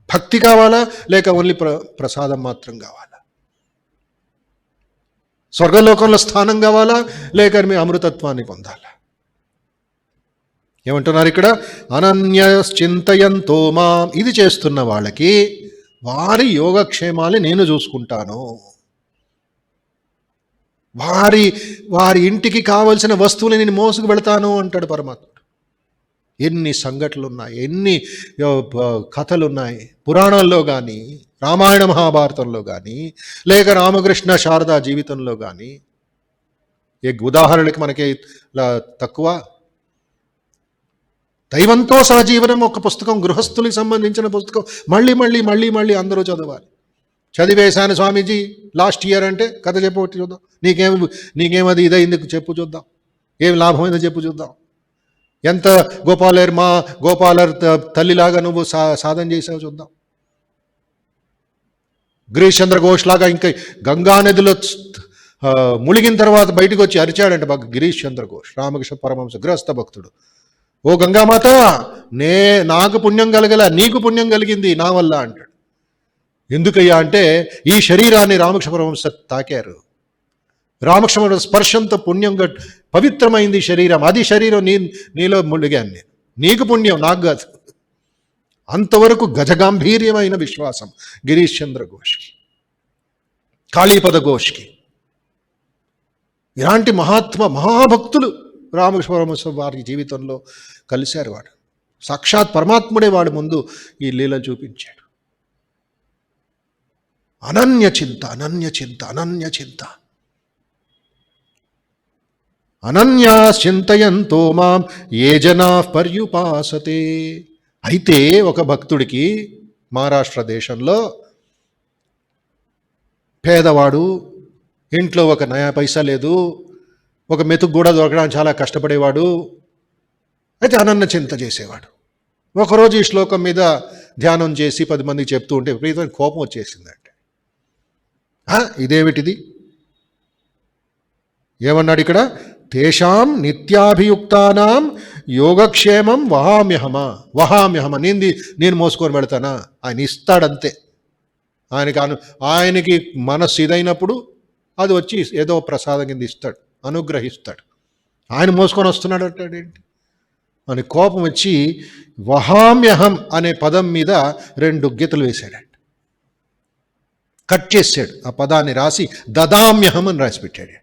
భక్తి కావాలా లేక ఓన్లీ ప్రసాదం మాత్రం కావాలా? స్వర్గలోకంలో స్థానం కావాలా లేక మీ అమృతత్వాన్ని పొందాలా? ఏమంటున్నారు ఇక్కడ? అనన్య చింతయంతో మాం. ఇది చేస్తున్న వాళ్ళకి వారి యోగక్షేమాన్ని నేను చూసుకుంటాను. వారి ఇంటికి కావలసిన వస్తువులు నేను మోసుకు వెళతాను అంటాడు పరమాత్ముడు. ఎన్ని సంఘటనలు ఉన్నాయి, ఎన్ని కథలున్నాయి పురాణాల్లో కానీ, రామాయణ మహాభారతంలో కానీ, లేక రామకృష్ణ శారదా జీవితంలో కానీ. ఉదాహరణకి మనకి తక్కువ. దైవంతో సహజీవనం ఒక పుస్తకం, గృహస్థులకు సంబంధించిన పుస్తకం. మళ్ళీ అందరూ చదవాలి. చదివేశాను స్వామీజీ లాస్ట్ ఇయర్ అంటే కథ చెప్పు చూద్దాం. నీకేమది ఇదైంది చెప్పు చూద్దాం. ఏం లాభమైందో చెప్పు చూద్దాం. ఎంత గోపాలర్ తల్లిలాగా నువ్వు సాధన చేసావు చూద్దాం. గిరీష్ చంద్ర ఘోష్ లాగా ఇంకా గంగా నదిలో మునిగిన తర్వాత బయటకు వచ్చి అరిచాడంట గిరీష్ చంద్ర ఘోష్, రామకృష్ణ పరమహంస గృహస్థ భక్తుడు. ఓ గంగామాత, నాకు పుణ్యం కలగల, నీకు పుణ్యం కలిగింది నా వల్ల అంటాడు. ఎందుకయ్యా అంటే ఈ శరీరాన్ని రామకృష్ణ పరమహంస తాకారు. రామకృష్ణ స్పర్శంతో పుణ్యం పవిత్రమైంది శరీరం. అది శరీరం నీలో మునిగాను నేను. నీకు పుణ్యం, నాకు కాదు. అంతవరకు గజగాంభీర్యమైన విశ్వాసం గిరీష్ చంద్ర ఘోష్కి, కాళీపద ఘోష్కి. ఇలాంటి మహాభక్తులు రామకృష్ణ పరమహంస వారి జీవితంలో కలిశారు. వాడు సాక్షాత్ పరమాత్ముడే వాడు ముందు ఈ లీల చూపించాడు. అనన్య చింత. అనన్యా చింతయంతో మాం ఏ జనా పర్యుపాసతే. అయితే ఒక భక్తుడికి మహారాష్ట్ర దేశంలో పేదవాడు, ఇంట్లో ఒక నయా పైసా లేదు, ఒక మెతుకు కూడా దొరకడానికి చాలా కష్టపడేవాడు. అయితే అనన్య చింత చేసేవాడు. ఒకరోజు ఈ శ్లోకం మీద ధ్యానం చేసి 10 మందికి చెప్తూ ఉంటే విపరీతమైన కోపం వచ్చేసిందంటే, ఇదేమిటిది? ఏమన్నాడు ఇక్కడ? తేషాం నిత్యాభియుక్తానాం యోగక్షేమం వహామ్యహమ. నేను మోసుకొని వెళతానా? ఆయన ఇస్తాడంతే. ఆయనకి ఆయనకి మనస్సు ఇదైనప్పుడు అది వచ్చి ఏదో ప్రసాదం కింద ఇస్తాడు, అనుగ్రహిస్తాడు. ఆయన మోసుకొని వస్తున్నాడు అంటాడేంటి అని కోపం వచ్చి వహామ్యహం అనే పదం మీద 2 గీతలు వేశాడండి. కట్ చేశాడు. ఆ పదాన్ని రాసి దదామ్యహం అని రాసి పెట్టాడు.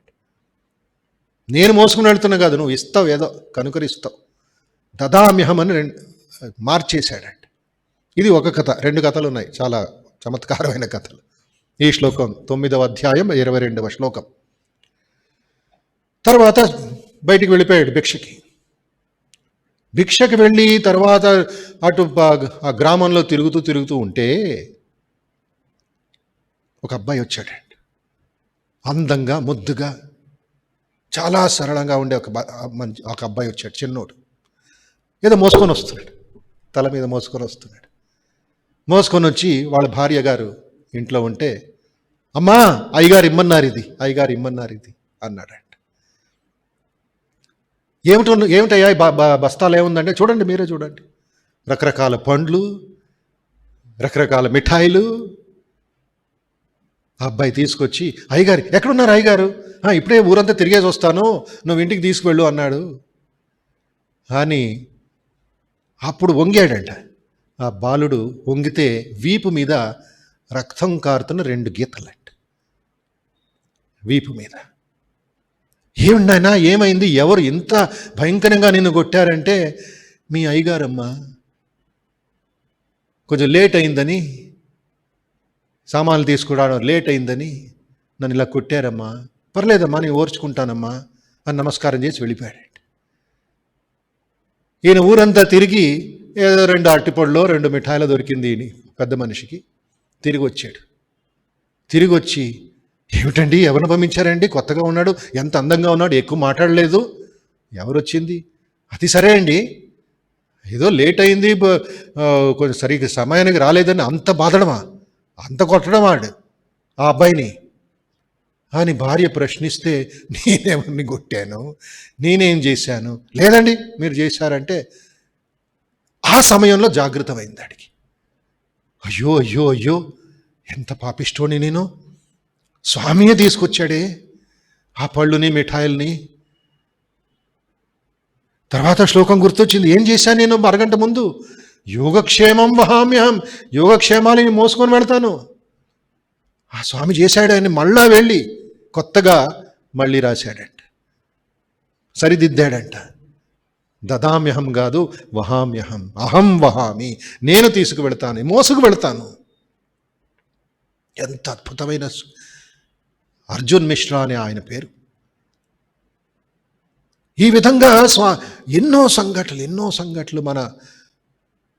నేను మోసుకుని వెళ్తున్నా కాదు, నువ్వు ఇస్తావు, ఏదో కనుకరిస్తావు. దదామ్యహం అని మార్చేశాడండి. ఇది ఒక కథ. 2 కథలు ఉన్నాయి, చాలా చమత్కారమైన కథలు. ఈ శ్లోకం 9వ అధ్యాయం 22వ శ్లోకం. తర్వాత బయటికి వెళ్ళిపోయాడు భిక్షకి వెళ్ళి తర్వాత అటు ఆ గ్రామంలో తిరుగుతూ ఉంటే ఒక అబ్బాయి వచ్చాడండి. అందంగా, ముద్దుగా, చాలా సరళంగా ఉండే ఒక అబ్బాయి వచ్చాడు, చిన్నోడు. ఏదో మోసుకొని వస్తున్నాడు, తల మీద మోసుకొని వస్తున్నాడు. మోసుకొని వచ్చి వాళ్ళ భార్య గారు ఇంట్లో ఉంటే, అమ్మా అయ్యగారు ఇమ్మన్నారు ఇది అన్నాడంట. ఏమిటయ్యా బస్తాలు ఏముందంటే, చూడండి, మీరే చూడండి, రకరకాల పండ్లు, రకరకాల మిఠాయిలు. ఆ అబ్బాయి తీసుకొచ్చి, అయ్యగారు ఎక్కడున్నారు అయ్యగారు? ఇప్పుడే ఊరంతా తిరిగేసి వస్తాను, నువ్వు ఇంటికి తీసుకువెళ్ళు అన్నాడు. అని అప్పుడు వంగాడంట. ఆ బాలుడు వంగితే వీపు మీద రక్తం కారుతున్న 2 గీతలంట, వీపు మీద. ఏమిటైనా ఏమైంది, ఎవరు ఇంత భయంకరంగా నిన్ను కొట్టారంటే, మీ అయ్యగారమ్మా కొంచెం లేట్ అయిందని, సామాన్లు తీసుకురావడం లేట్ అయిందని నన్ను ఇలా కొట్టారమ్మా, పర్లేదమ్మా నేను ఓర్చుకుంటానమ్మా అని నమస్కారం చేసి వెళ్ళిపోయాడు. ఈయన ఊరంతా తిరిగి ఏదో 2 అరటిపళ్ళు 2 మిఠాయిలు దొరికింది పెద్ద మనిషికి. తిరిగి వచ్చి, ఏమిటండి ఎవరిని పంపించారండి, కొత్తగా ఉన్నాడు, ఎంత అందంగా ఉన్నాడు, ఎక్కువ మాట్లాడలేదు, ఎవరు వచ్చింది? అది సరే అండి, ఏదో లేట్ అయింది, కొంచెం సరిగ్గా సమయానికి రాలేదని అంత బాధడమా, అంత కొట్టడమా ఆ అబ్బాయిని అని భార్య ప్రశ్నిస్తే, నేనెవరిని కొట్టాను, నేనేం చేశాను? లేదండి మీరు చేశారంటే, ఆ సమయంలో జాగృతమైంది ఆడికి. అయ్యో ఎంత పాపిష్టోని నేను, స్వామియే తీసుకొచ్చాడే ఆ పళ్ళుని మిఠాయిల్ని. తర్వాత శ్లోకం గుర్తొచ్చింది, ఏం చేశాను నేను అరగంట ముందు? యోగక్షేమం వహామ్యహం, యోగక్షేమాలని మోసుకొని వెళ్తాను. ఆ స్వామి చేశాడని మళ్ళా వెళ్ళి కొత్తగా మళ్ళీ రాశాడంట, సరిదిద్దాడంట. దదామ్యహం కాదు, వహామ్యహం, అహం వహామి, నేను తీసుకువెళ్తాను, మోసుకు వెళ్తాను. ఎంత అద్భుతమైన అర్జున్ మిశ్రా అనే ఆయన పేరు. ఈ విధంగా ఎన్నో సంఘటనలు మన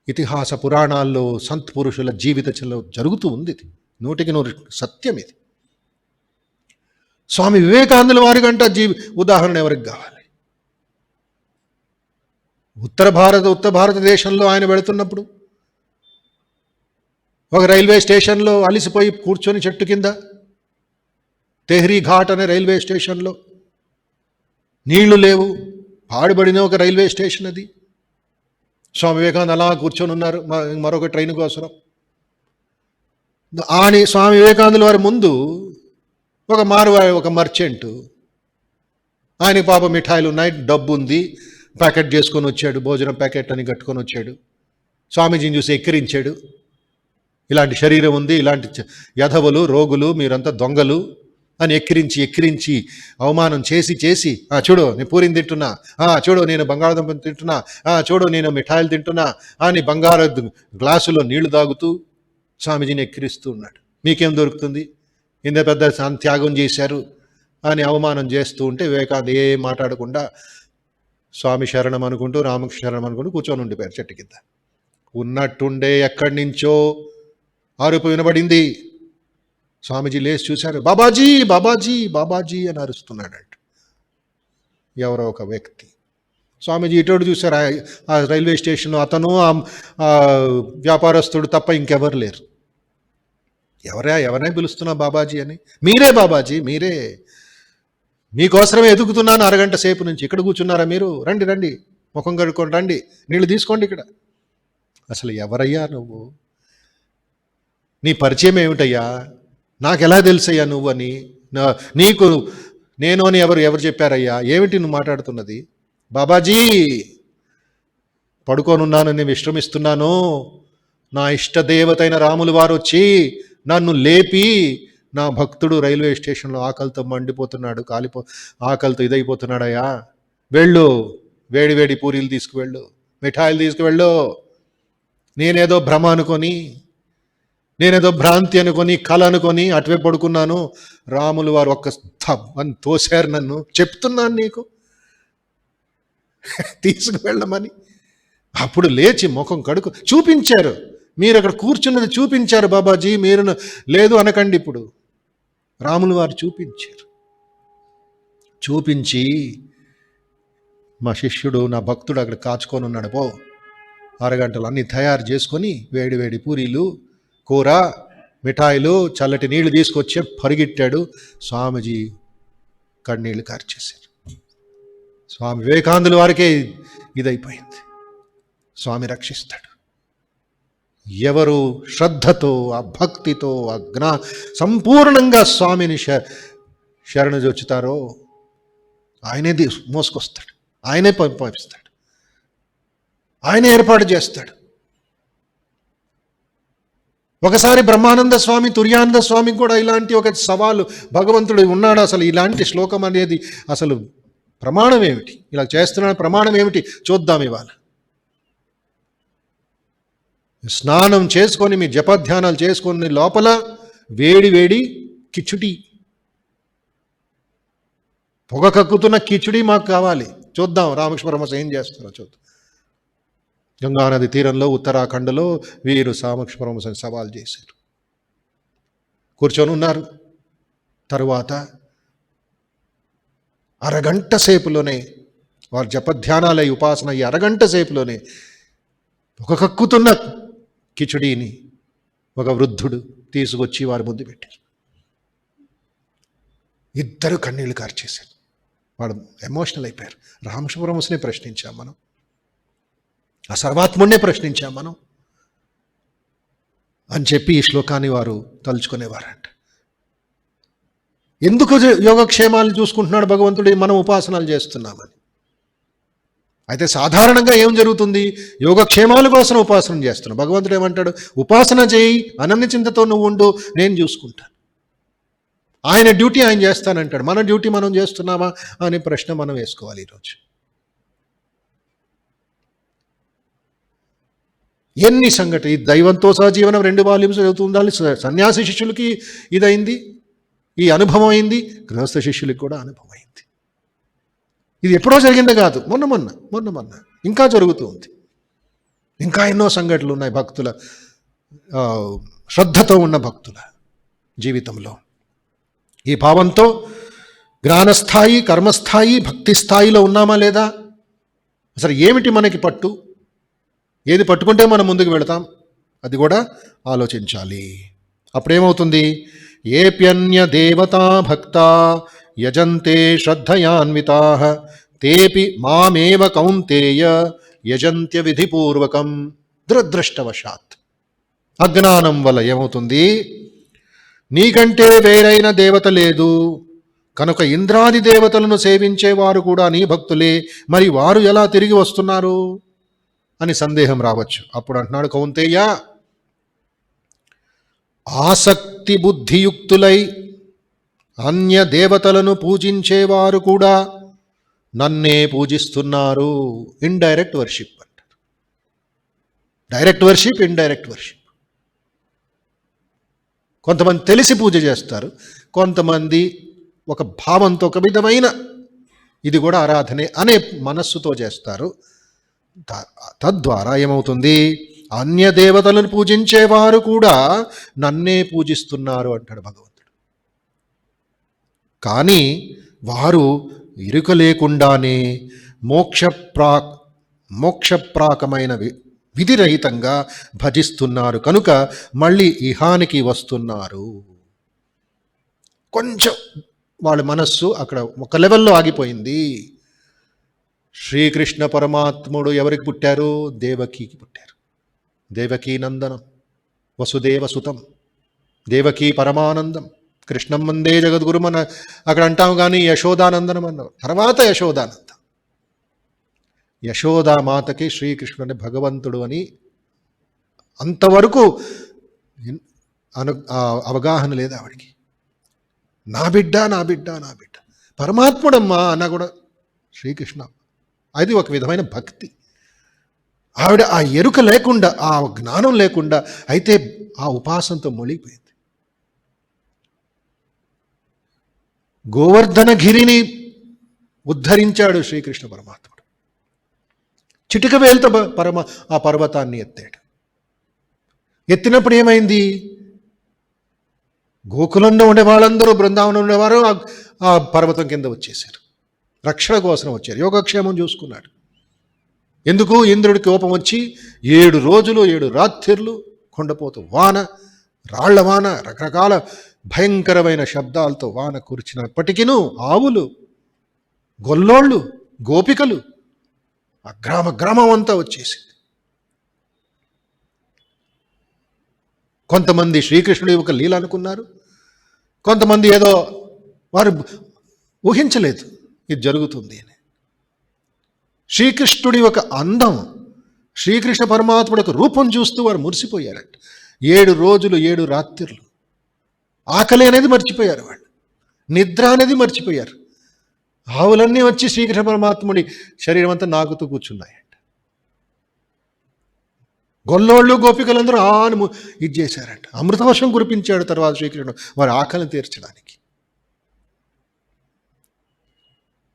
ఇతిహాస పురాణాల్లో సంత్ పురుషుల జీవితంలో జరుగుతూ ఉంది. 100% సత్యం ఇది. స్వామి వివేకానందుల వారి గంట ఉదాహరణ ఎవరికి కావాలి? ఉత్తర భారతదేశంలో ఆయన వెళుతున్నప్పుడు ఒక రైల్వే స్టేషన్లో అలిసిపోయి కూర్చొని చెట్టు కింద, తెహ్రీ ఘాట్ అనే రైల్వే స్టేషన్లో, నీళ్లు లేవు, పాడుబడిన ఒక రైల్వే స్టేషన్ అది. స్వామి వివేకానంద అలా కూర్చొని ఉన్నారు మరొక ట్రైన్ కోసం. అని స్వామి వివేకానందుల వారి ముందు ఒక మర్చెంటు, ఆయన పాప మిఠాయిలు ఉన్నాయి, డబ్బు ఉంది, ప్యాకెట్ చేసుకొని వచ్చాడు, భోజనం ప్యాకెట్ అని కట్టుకొని వచ్చాడు. స్వామీజీని చూసి ఎక్కిరించాడు, ఇలాంటి శరీరం ఉంది, ఇలాంటి యధవులు రోగులు మీరంతా దొంగలు అని ఎక్కిరించి అవమానం చేసి చూడు నేను పూరిని తింటున్నా, చూడు నేను బంగాళదుంపను తింటున్నా, చూడు నేను మిఠాయిలు తింటున్నా అని బంగారు గ్లాసులో నీళ్లు తాగుతూ స్వామీజీని ఎక్కిరిస్తూ ఉన్నాడు. మీకేం దొరుకుతుంది, ఇంత పెద్ద త్యాగం చేశారు అని అవమానం చేస్తూ ఉంటే వివేకానంద ఏం మాట్లాడకుండా స్వామి శరణం అనుకుంటూ రామకృష్ణ శరణం అనుకుంటూ కూర్చొని ఉండిపోయారు చెట్టు కింద. ఉన్నట్టుండే ఎక్కడి నుంచో అరుపు వినబడింది. స్వామీజీ లేచి చూశారు. బాబాజీ బాబాజీ బాబాజీ అని అరుస్తున్నాడంట ఎవరో ఒక వ్యక్తి. స్వామీజీ ఇటోడు చూశారు. ఆ రైల్వే స్టేషన్లో అతను ఆ వ్యాపారస్తుడు తప్ప ఇంకెవరు లేరు. ఎవరైనా పిలుస్తున్నా బాబాజీ అని? మీరే బాబాజీ, మీరే, మీకోసమే ఎదుగుతున్నాను అరగంట సేపు నుంచి. ఇక్కడ కూర్చున్నారా మీరు? రండి ముఖం కడుక్కోండి, రండి నీళ్ళు తీసుకోండి ఇక్కడ. అసలు ఎవరయ్యా నువ్వు? నీ పరిచయం ఏమిటయ్యా? నాకెలా తెలుసయ్యా నువ్వని? నీకు నేను అని ఎవరు చెప్పారయ్యా? ఏమిటి నువ్వు మాట్లాడుతున్నది? బాబాజీ, పడుకోనున్నానని విశ్రమిస్తున్నాను. నా ఇష్టదేవతైన రాములు వారు వచ్చి నన్ను లేపి, నా భక్తుడు రైల్వే స్టేషన్లో ఆకలితో మండిపోతున్నాడు, ఆకలితో ఇదైపోతున్నాడయ్యా, వెళ్ళు, వేడి వేడి పూరీలు తీసుకువెళ్ళు, మిఠాయిలు తీసుకువెళ్ళు. నేనేదో భ్రమ అనుకొని, నేనేదో భ్రాంతి అనుకొని, కళ అనుకొని అటువే పడుకున్నాను. రాములు వారు ఒక్క అని తోశారు నన్ను. చెప్తున్నాను నీకు తీసుకువెళ్ళమని. అప్పుడు లేచి ముఖం కడుకు చూపించారు. మీరు అక్కడ కూర్చున్నది చూపించారు బాబాజీ, మీరు లేదు అనకండి. ఇప్పుడు రాములు వారు చూపించారు. చూపించి, మా శిష్యుడు, నా భక్తుడు అక్కడ కాచుకొని ఉన్నాడు, పో, అరగంటలు అన్నీ తయారు చేసుకొని వేడి వేడి పూరీలు, కూర, మిఠాయిలు, చల్లటి నీళ్లు తీసుకొచ్చి పరిగెట్టాడు. స్వామీజీ కన్నీళ్లు కార్చేశారు. స్వామి వివేకానందుల వారికే ఇదైపోయింది. స్వామి రక్షిస్తాడు. ఎవరు శ్రద్ధతో, ఆ భక్తితో, సంపూర్ణంగా స్వామిని శరణు జొచ్చుతారో ఆయనే మోసుకొస్తాడు, ఆయనే పంపిస్తాడు, ఆయనే ఏర్పాటు చేస్తాడు. ఒకసారి బ్రహ్మానంద స్వామి, తుర్యానంద స్వామికి కూడా ఇలాంటి ఒక సవాలు, భగవంతుడు ఉన్నాడు, అసలు ఇలాంటి శ్లోకం అనేది అసలు ప్రమాణం ఏమిటి, ఇలా చేస్తున్నాడు ప్రమాణం ఏమిటి చూద్దాం ఇవాళ. స్నానం చేసుకొని మీ జపధ్యానాలు చేసుకొని లోపల వేడి వేడి కిచుడి, పొగ కక్కుతున్న కిచుడి మాకు కావాలి. చూద్దాం రామకృష్ణ పరమహంస ఏం చేస్తారో చూద్దాం. గంగానది తీరంలో ఉత్తరాఖండ్లో వీరు రామకృష్ణ పరమహంసని సవాల్ చేశారు. కూర్చొని ఉన్నారు. తరువాత అరగంట సేపులోనే వారు జపధ్యానాలై ఉపాసన అయ్యి అరగంట సేపులోనే ఒక కక్కుతున్న కిచుడీని ఒక వృద్ధుడు తీసుకొచ్చి వారి ముందు పెట్టారు. ఇద్దరు కన్నీళ్లు కార్చేశారు. వాడు ఎమోషనల్ అయిపోయారు. రామకృష్ణ పరమహంసనే ప్రశ్నించాం మనం, ఆ సర్వాత్ముడినే ప్రశ్నించాం మనం అని చెప్పి ఈ శ్లోకాన్ని వారు తలుచుకునేవారంట. ఎందుకు యోగక్షేమాలు చూసుకుంటున్నాడు భగవంతుడు, మనం ఉపాసనలు చేస్తున్నామని. అయితే సాధారణంగా ఏం జరుగుతుంది, యోగక్షేమాల కోసం ఉపాసన చేస్తున్నాం. భగవంతుడు ఏమంటాడు, ఉపాసన చేయి, అనన్య చింతతో నువ్వు ఉండు, నేను చూసుకుంటాను. ఆయన డ్యూటీ ఆయన చేస్తానంటాడు. మన డ్యూటీ మనం చేస్తున్నామా అనే ప్రశ్న మనం వేసుకోవాలి ఈరోజు. ఎన్ని సంఘటన, ఈ దైవంతో సహజీవనం 2 వాల్యూమ్స్ చదువుతూ ఉండాలి. సన్యాసి శిష్యులకి ఇదైంది, ఈ అనుభవం అయింది, గృహస్థ శిష్యులకి కూడా అనుభవం అయింది. ఇది ఎప్పుడో జరిగిందే కాదు, మొన్న ఇంకా జరుగుతూ ఉంది. ఇంకా ఎన్నో సంఘటనలు ఉన్నాయి భక్తుల, శ్రద్ధతో ఉన్న భక్తుల జీవితంలో. ఈ భావంతో జ్ఞానస్థాయి, కర్మస్థాయి, భక్తి స్థాయిలో ఉన్నామా లేదా? అసలు ఏమిటి మనకి పట్టు, ఏది పట్టుకుంటే మనం ముందుకు వెళతాం, అది కూడా ఆలోచించాలి. అప్పుడేమవుతుంది, ఏప్యన్య దేవతా భక్తా యజంతే శ్రద్ధయాన్వితా తేపి మామేవ కౌంతేయ యజంత్య విధిపూర్వకం దురదృష్టవశాత్. అజ్ఞానం వల్ల ఏమవుతుంది, నీకంటే వేరైన దేవత లేదు కనుక ఇంద్రాది దేవతలను సేవించేవారు కూడా నీ భక్తులే, మరి వారు ఎలా తిరిగి వస్తున్నారు అని సందేహం రావచ్చు. అప్పుడు అంటున్నాడు కౌంతేయ, ఆసక్తి బుద్ధియుక్తులై అన్య దేవతలను పూజించేవారు కూడా నన్నే పూజిస్తున్నారు. ఇండైరెక్ట్ వర్షిప్ అంటారు. Direct worship, indirect worship. కొంతమంది తెలిసి పూజ చేస్తారు, కొంతమంది ఒక భావంతో, ఒక విధమైన ఇది కూడా ఆరాధనే అనే మనస్సుతో చేస్తారు. తద్వారా ఏమవుతుంది, అన్య దేవతలను పూజించేవారు కూడా నన్నే పూజిస్తున్నారు అంటాడు భగవంతుడు. కానీ వారు ఇరుక లేకుండానే మోక్షప్రాకమైన విధిరహితంగా భజిస్తున్నారు కనుక మళ్ళీ ఇహానికి వస్తున్నారు. కొంచెం వాళ్ళ మనస్సు అక్కడ ఒక లెవెల్లో ఆగిపోయింది. శ్రీకృష్ణ పరమాత్ముడు ఎవరికి పుట్టారు, దేవకీకి పుట్టారు. దేవకీ నందనం, వసుదేవ సుతం. దేవకీ పరమానందం, కృష్ణం వందే జగద్గురు మన అక్కడ అంటాం, కానీ యశోదానందనం అన్నాం. తర్వాత యశోదానందం. యశోదామాతకి శ్రీకృష్ణుని భగవంతుడు అని అంతవరకు అవగాహన లేదు ఆవిడికి. నా బిడ్డ, నా బిడ్డ, నా బిడ్డ, పరమాత్ముడమ్మా అన్న కూడా శ్రీకృష్ణ. అది ఒక విధమైన భక్తి. ఆవిడ ఆ ఎరుక లేకుండా, ఆ జ్ఞానం లేకుండా అయితే ఆ ఉపాసనతో మొలిగిపోయింది. గోవర్ధనగిరిని ఉద్ధరించాడు శ్రీకృష్ణ పరమాత్ముడు. చిటిక వేలుతో ఆ పర్వతాన్ని ఎత్తాడు. ఎత్తినప్పుడు ఏమైంది? గోకులంలో ఉండే వాళ్ళందరూ, బృందావనంలో ఉండేవారు ఆ పర్వతం కింద వచ్చేసారు. రక్షణ కోసం వచ్చారు. యోగక్షేమం చూసుకున్నాడు. ఎందుకు? ఇంద్రుడికి కోపం వచ్చి 7 రోజులు 7 రాత్రిళ్ళు కొండపోతూ వాన, రాళ్ల వాన, రకరకాల భయంకరమైన శబ్దాలతో వాన కురిచినప్పటికీను ఆవులు, గొల్లోళ్ళు, గోపికలు, ఆ గ్రామం అంతా వచ్చేసింది. కొంతమంది శ్రీకృష్ణుడి ఒక లీల అనుకున్నారు, కొంతమంది ఏదో వారు ఊహించలేదు ఇది జరుగుతుంది అని. శ్రీకృష్ణుడి ఒక అందం, శ్రీకృష్ణ పరమాత్ముడి ఒక రూపం చూస్తూ వారు మురిసిపోయారంట. 7 రోజులు 7 రాత్రిళ్ళు ఆకలి అనేది మర్చిపోయారు వాళ్ళు, నిద్ర అనేది మర్చిపోయారు. ఆవులన్నీ వచ్చి శ్రీకృష్ణ పరమాత్ముడి శరీరం అంతా నాకుతూ కూర్చున్నాయంట. గొల్లోళ్ళు, గోపికలందరూ ఇది చేశారంట. అమృతవర్షం కురిపించాడు తర్వాత శ్రీకృష్ణుడు వారి ఆకలిని తీర్చడానికి.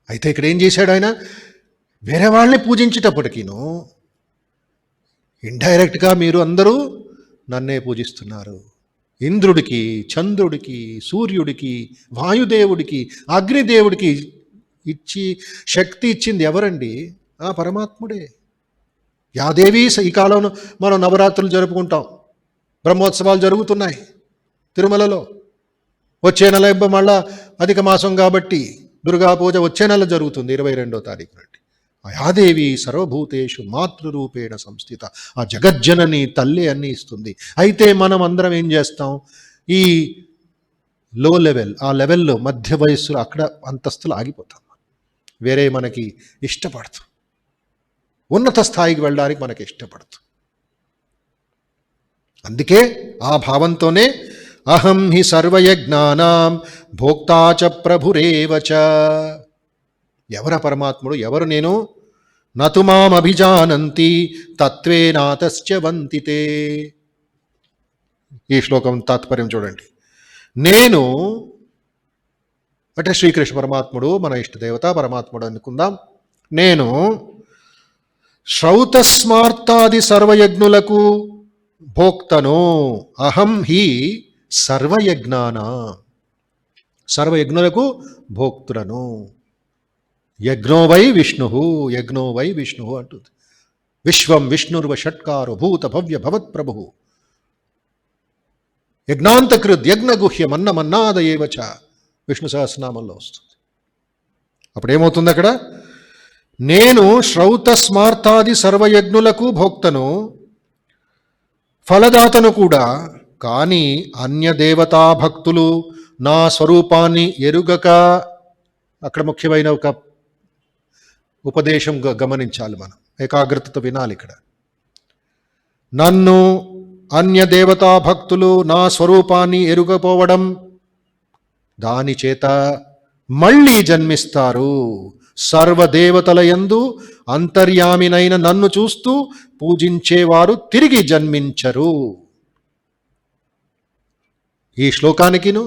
అయితే ఇక్కడ ఏం చేశాడు ఆయన? వేరే వాళ్ళని పూజించేటప్పటికీను ఇండైరెక్ట్గా మీరు అందరూ నన్నే పూజిస్తున్నారు. ఇంద్రుడికి, చంద్రుడికి, సూర్యుడికి, వాయుదేవుడికి, అగ్నిదేవుడికి ఇచ్చి శక్తి ఇచ్చింది ఎవరండి? ఆ పరమాత్ముడే. యాదేవి ఈ కాలంలో మనం నవరాత్రులు జరుపుకుంటాం, బ్రహ్మోత్సవాలు జరుగుతున్నాయి తిరుమలలో. వచ్చే నెల మళ్ళా అధిక మాసం కాబట్టి దుర్గా పూజ వచ్చే నెల జరుగుతుంది 22వ తారీఖు నుండి. యాదేవి సర్వభూతేషు మాతృరూపేణ సంస్థిత. ఆ జగజ్జనని తల్లి అన్నీ ఇస్తుంది. అయితే మనం అందరం ఏం చేస్తాం? ఈ లో లెవెల్, ఆ లెవెల్లో మధ్య వయస్సులో అక్కడ అంతస్తులు ఆగిపోతాం. వేరే మనకి ఇష్టపడుతూ ఉన్నత స్థాయికి వెళ్ళడానికి మనకి ఇష్టపడుతూ. అందుకే ఆ భావంతోనే అహం హి సర్వయజ్ఞానాం భోక్తా చ ప్రభురేవచ. ఎవర పరమాత్ముడు? ఎవరు నేను? నతు మాం అభిజానంతి తత్వేనాతస్య వంతితే. ఈ శ్లోకం తాత్పర్యం చూడండి. నేను అంటే శ్రీకృష్ణ పరమాత్ముడు, మన ఇష్టదేవత పరమాత్ముడు అనుకుందాం. నేను శ్రౌతస్మార్తాది సర్వయజ్ఞులకు భోక్తను. అహం హి సర్వయజ్ఞానా, సర్వయజ్ఞులకు భోక్తులను. యజ్ఞో వై విష్ణు, యజ్ఞో వై విష్ణు అంటుంది. విశ్వం విష్ణుర్వ షట్కారో భూత భవ్య భవత్ ప్రభు. యజ్ఞాంతకృద్ యజ్ఞగుహ్యమన్నమన్నాదయేవచ విష్ణు సహస్రనామంలో వస్తుంది. అప్పుడేమవుతుంది అక్కడ? నేను శ్రౌత స్మార్తాది సర్వయజ్ఞులకు భోక్తను, ఫలదాతను కూడా. కానీ అన్య దేవతా భక్తులు నా స్వరూపాన్ని ఎరుగక, అక్కడ ముఖ్యమైన ఒక ఉపదేశం గమనించాలి, మనం ఏకాగ్రతతో వినాలి. ఇక్కడ నన్ను అన్య దేవతా భక్తులు నా స్వరూపాన్ని ఎరుగపోవడం, దాని చేత మళ్ళీ జన్మిస్తారు. సర్వదేవతల యందు అంతర్యామినైన నన్ను చూస్తూ పూజించేవారు తిరిగి జన్మించరు. ఈ శ్లోకానికిను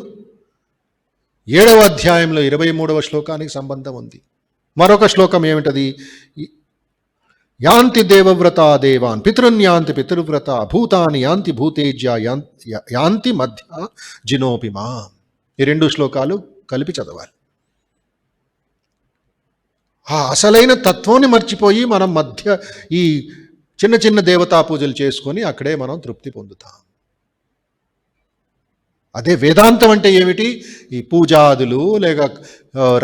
7వ అధ్యాయంలో 23వ శ్లోకానికి సంబంధం ఉంది. మరొక శ్లోకం ఏమిటది? యాంతి దేవవ్రతా దేవాన్ పితృన్యాంతి పితృవ్రత భూతాని యాంతి భూతేజ్య యాంతి మధ్య జినోపిమా. ఈ 2 శ్లోకాలు కలిపి చదవాలి. ఆ అసలైన తత్వాన్ని మర్చిపోయి మనం మధ్య ఈ చిన్న చిన్న దేవతా పూజలు చేసుకొని అక్కడే మనం తృప్తి పొందుతాం. అదే వేదాంతం అంటే ఏమిటి? ఈ పూజాదులు లేక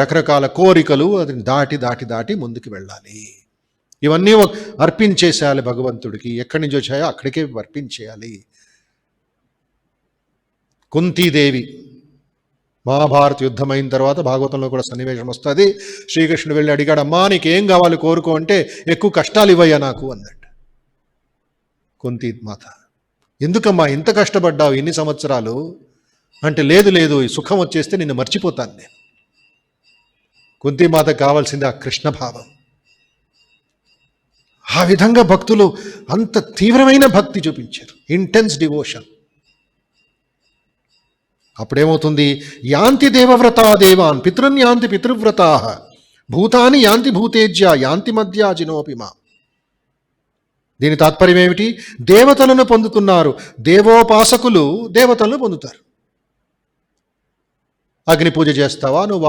రకరకాల కోరికలు అది దాటి దాటి దాటి ముందుకు వెళ్ళాలి. ఇవన్నీ అర్పించేసేయాలి భగవంతుడికి. ఎక్కడి నుంచి వచ్చాయో అక్కడికే అర్పించేయాలి. కుంతీదేవి మహాభారత యుద్ధమైన తర్వాత భాగవతంలో కూడా సన్నివేశం వస్తుంది. శ్రీకృష్ణుడు వెళ్ళి అడిగాడు, అమ్మా నీకేం కావాలి కోరుకో అంటే, ఎక్కువ కష్టాలు ఇవ్వయ్యా నాకు అన్నట్టు. కుంతీ మాత, ఎందుకమ్మా ఇంత కష్టపడ్డావు ఇన్ని సంవత్సరాలు అంటే, లేదు లేదు ఈ సుఖం వచ్చేస్తే నిన్ను మర్చిపోతాను నేను. కుంతీమాతకు కావాల్సింది ఆ కృష్ణ భావం. ఆ విధంగా భక్తులు అంత తీవ్రమైన భక్తి చూపించారు, ఇంటెన్స్ డివోషన్. అప్పుడేమవుతుంది, యాంతి దేవవ్రతా దేవాన్ పితృన్ యాంతి పితృవ్రతా భూతాని యాంతి భూతేజ్య యాంతి మధ్యాజినోపిమా. దీని తాత్పర్యం ఏమిటి? దేవతలను పొందుతున్నారు, దేవోపాసకులు దేవతలను పొందుతారు. అగ్ని పూజ చేస్తావా, నువ్వు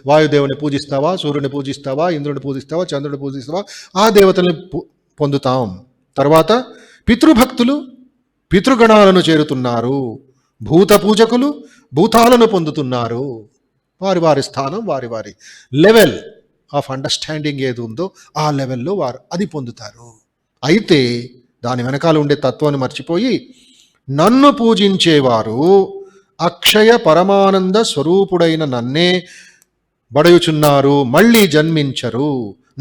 వాయుదేవుని పూజిస్తావా, సూర్యుని పూజిస్తావా, ఇంద్రుని పూజిస్తావా, చంద్రుని పూజిస్తావా, ఆ దేవతల్ని పొందుతాం. తర్వాత పితృభక్తులు పితృగణాలను చేరుతున్నారు, భూత పూజకులు భూతాలను పొందుతున్నారు. వారి వారి స్థానం, వారి వారి లెవెల్ ఆఫ్ అండర్స్టాండింగ్ ఏది ఉందో ఆ లెవెల్లో వారు అది పొందుతారు. అయితే దాని వెనకాల ఉండే తత్వాన్ని మర్చిపోయి నన్ను పూజించేవారు అక్షయ పరమానంద స్వరూపుడైన నన్నే బడయుచున్నారు, మళ్ళీ జన్మించరు.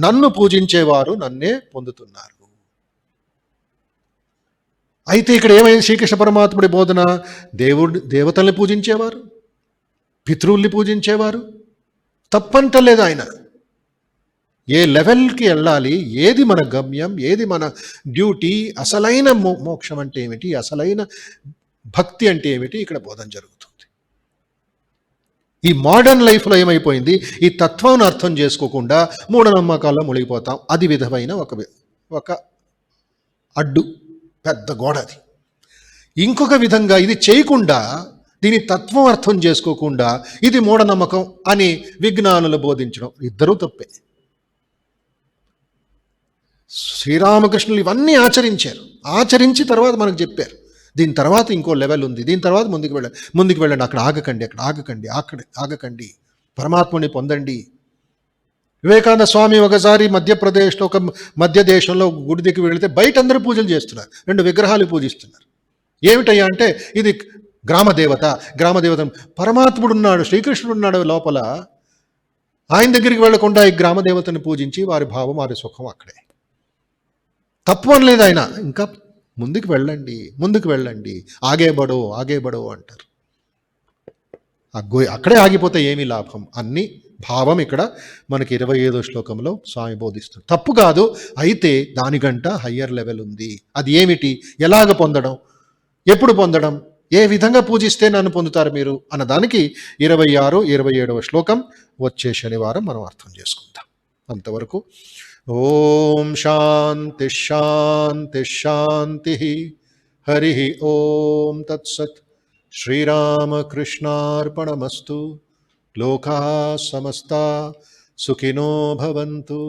నన్ను పూజించేవారు నన్నే పొందుతున్నారు. అయితే ఇక్కడ ఏమైంది? శ్రీకృష్ణ పరమాత్ముడి బోధన, దేవతల్ని పూజించేవారు, పితృల్ని పూజించేవారు తప్పంటలేదు ఆయన. ఏ లెవెల్కి వెళ్ళాలి, ఏది మన గమ్యం, ఏది మన డ్యూటీ, అసలైన మోక్షం అంటే ఏమిటి, అసలైన భక్తి అంటే ఏమిటి, ఇక్కడ బోధన జరుగుతుంది. ఈ మోడర్న్ లైఫ్లో ఏమైపోయింది, ఈ తత్వాన్ని అర్థం చేసుకోకుండా మూఢనమ్మకాల్లో మునిగిపోతాం. అది విధమైన ఒక అడ్డు, పెద్ద గోడ అది. ఇంకొక విధంగా ఇది చేయకుండా, దీని తత్వం అర్థం చేసుకోకుండా ఇది మూఢనమ్మకం అని విజ్ఞానులు బోధించడం, ఇద్దరూ తప్పే. శ్రీరామకృష్ణులు ఇవన్నీ ఆచరించారు, ఆచరించి తర్వాత మనకు చెప్పారు దీని తర్వాత ఇంకో లెవెల్ ఉంది, దీని తర్వాత ముందుకు వెళ్ళండి, అక్కడ ఆగకండి, పరమాత్ముని పొందండి. వివేకానంద స్వామి ఒకసారి మధ్యప్రదేశ్లో ఒక మధ్య దేశంలో గుడి దగ్గరికి వెళితే బయట అందరూ పూజలు చేస్తున్నారు, 2 విగ్రహాలు పూజిస్తున్నారు. ఏమిటయ్యా అంటే, ఇది గ్రామదేవత. పరమాత్ముడు ఉన్నాడు, శ్రీకృష్ణుడు ఉన్నాడు లోపల. ఆయన దగ్గరికి వెళ్లకుండా ఈ గ్రామదేవతని పూజించి వారి భావం, వారి సుఖం అక్కడే. తప్పు అనలేదు ఆయన, ఇంకా ముందుకు వెళ్ళండి, ఆగేబడో అంటారు. అక్కడే ఆగిపోతే ఏమీ లాభం అన్ని భావం ఇక్కడ మనకి 25వ శ్లోకంలో స్వామి బోధిస్తుంది. తప్పు కాదు, అయితే దానికంట హయ్యర్ లెవెల్ ఉంది. అది ఏమిటి, ఎలాగ పొందడం, ఎప్పుడు పొందడం, ఏ విధంగా పూజిస్తే నన్ను పొందుతారు మీరు అన్నదానికి 26, 27వ శ్లోకం వచ్చే శనివారం మనం అర్థం చేసుకుందాం. అంతవరకు ఓం శాంతి శాంతి శాంతి. హరి ఓం తత్సత్. శ్రీరామకృష్ణార్పణమస్తు. లోకా సమస్తా సుఖినో భవంతు.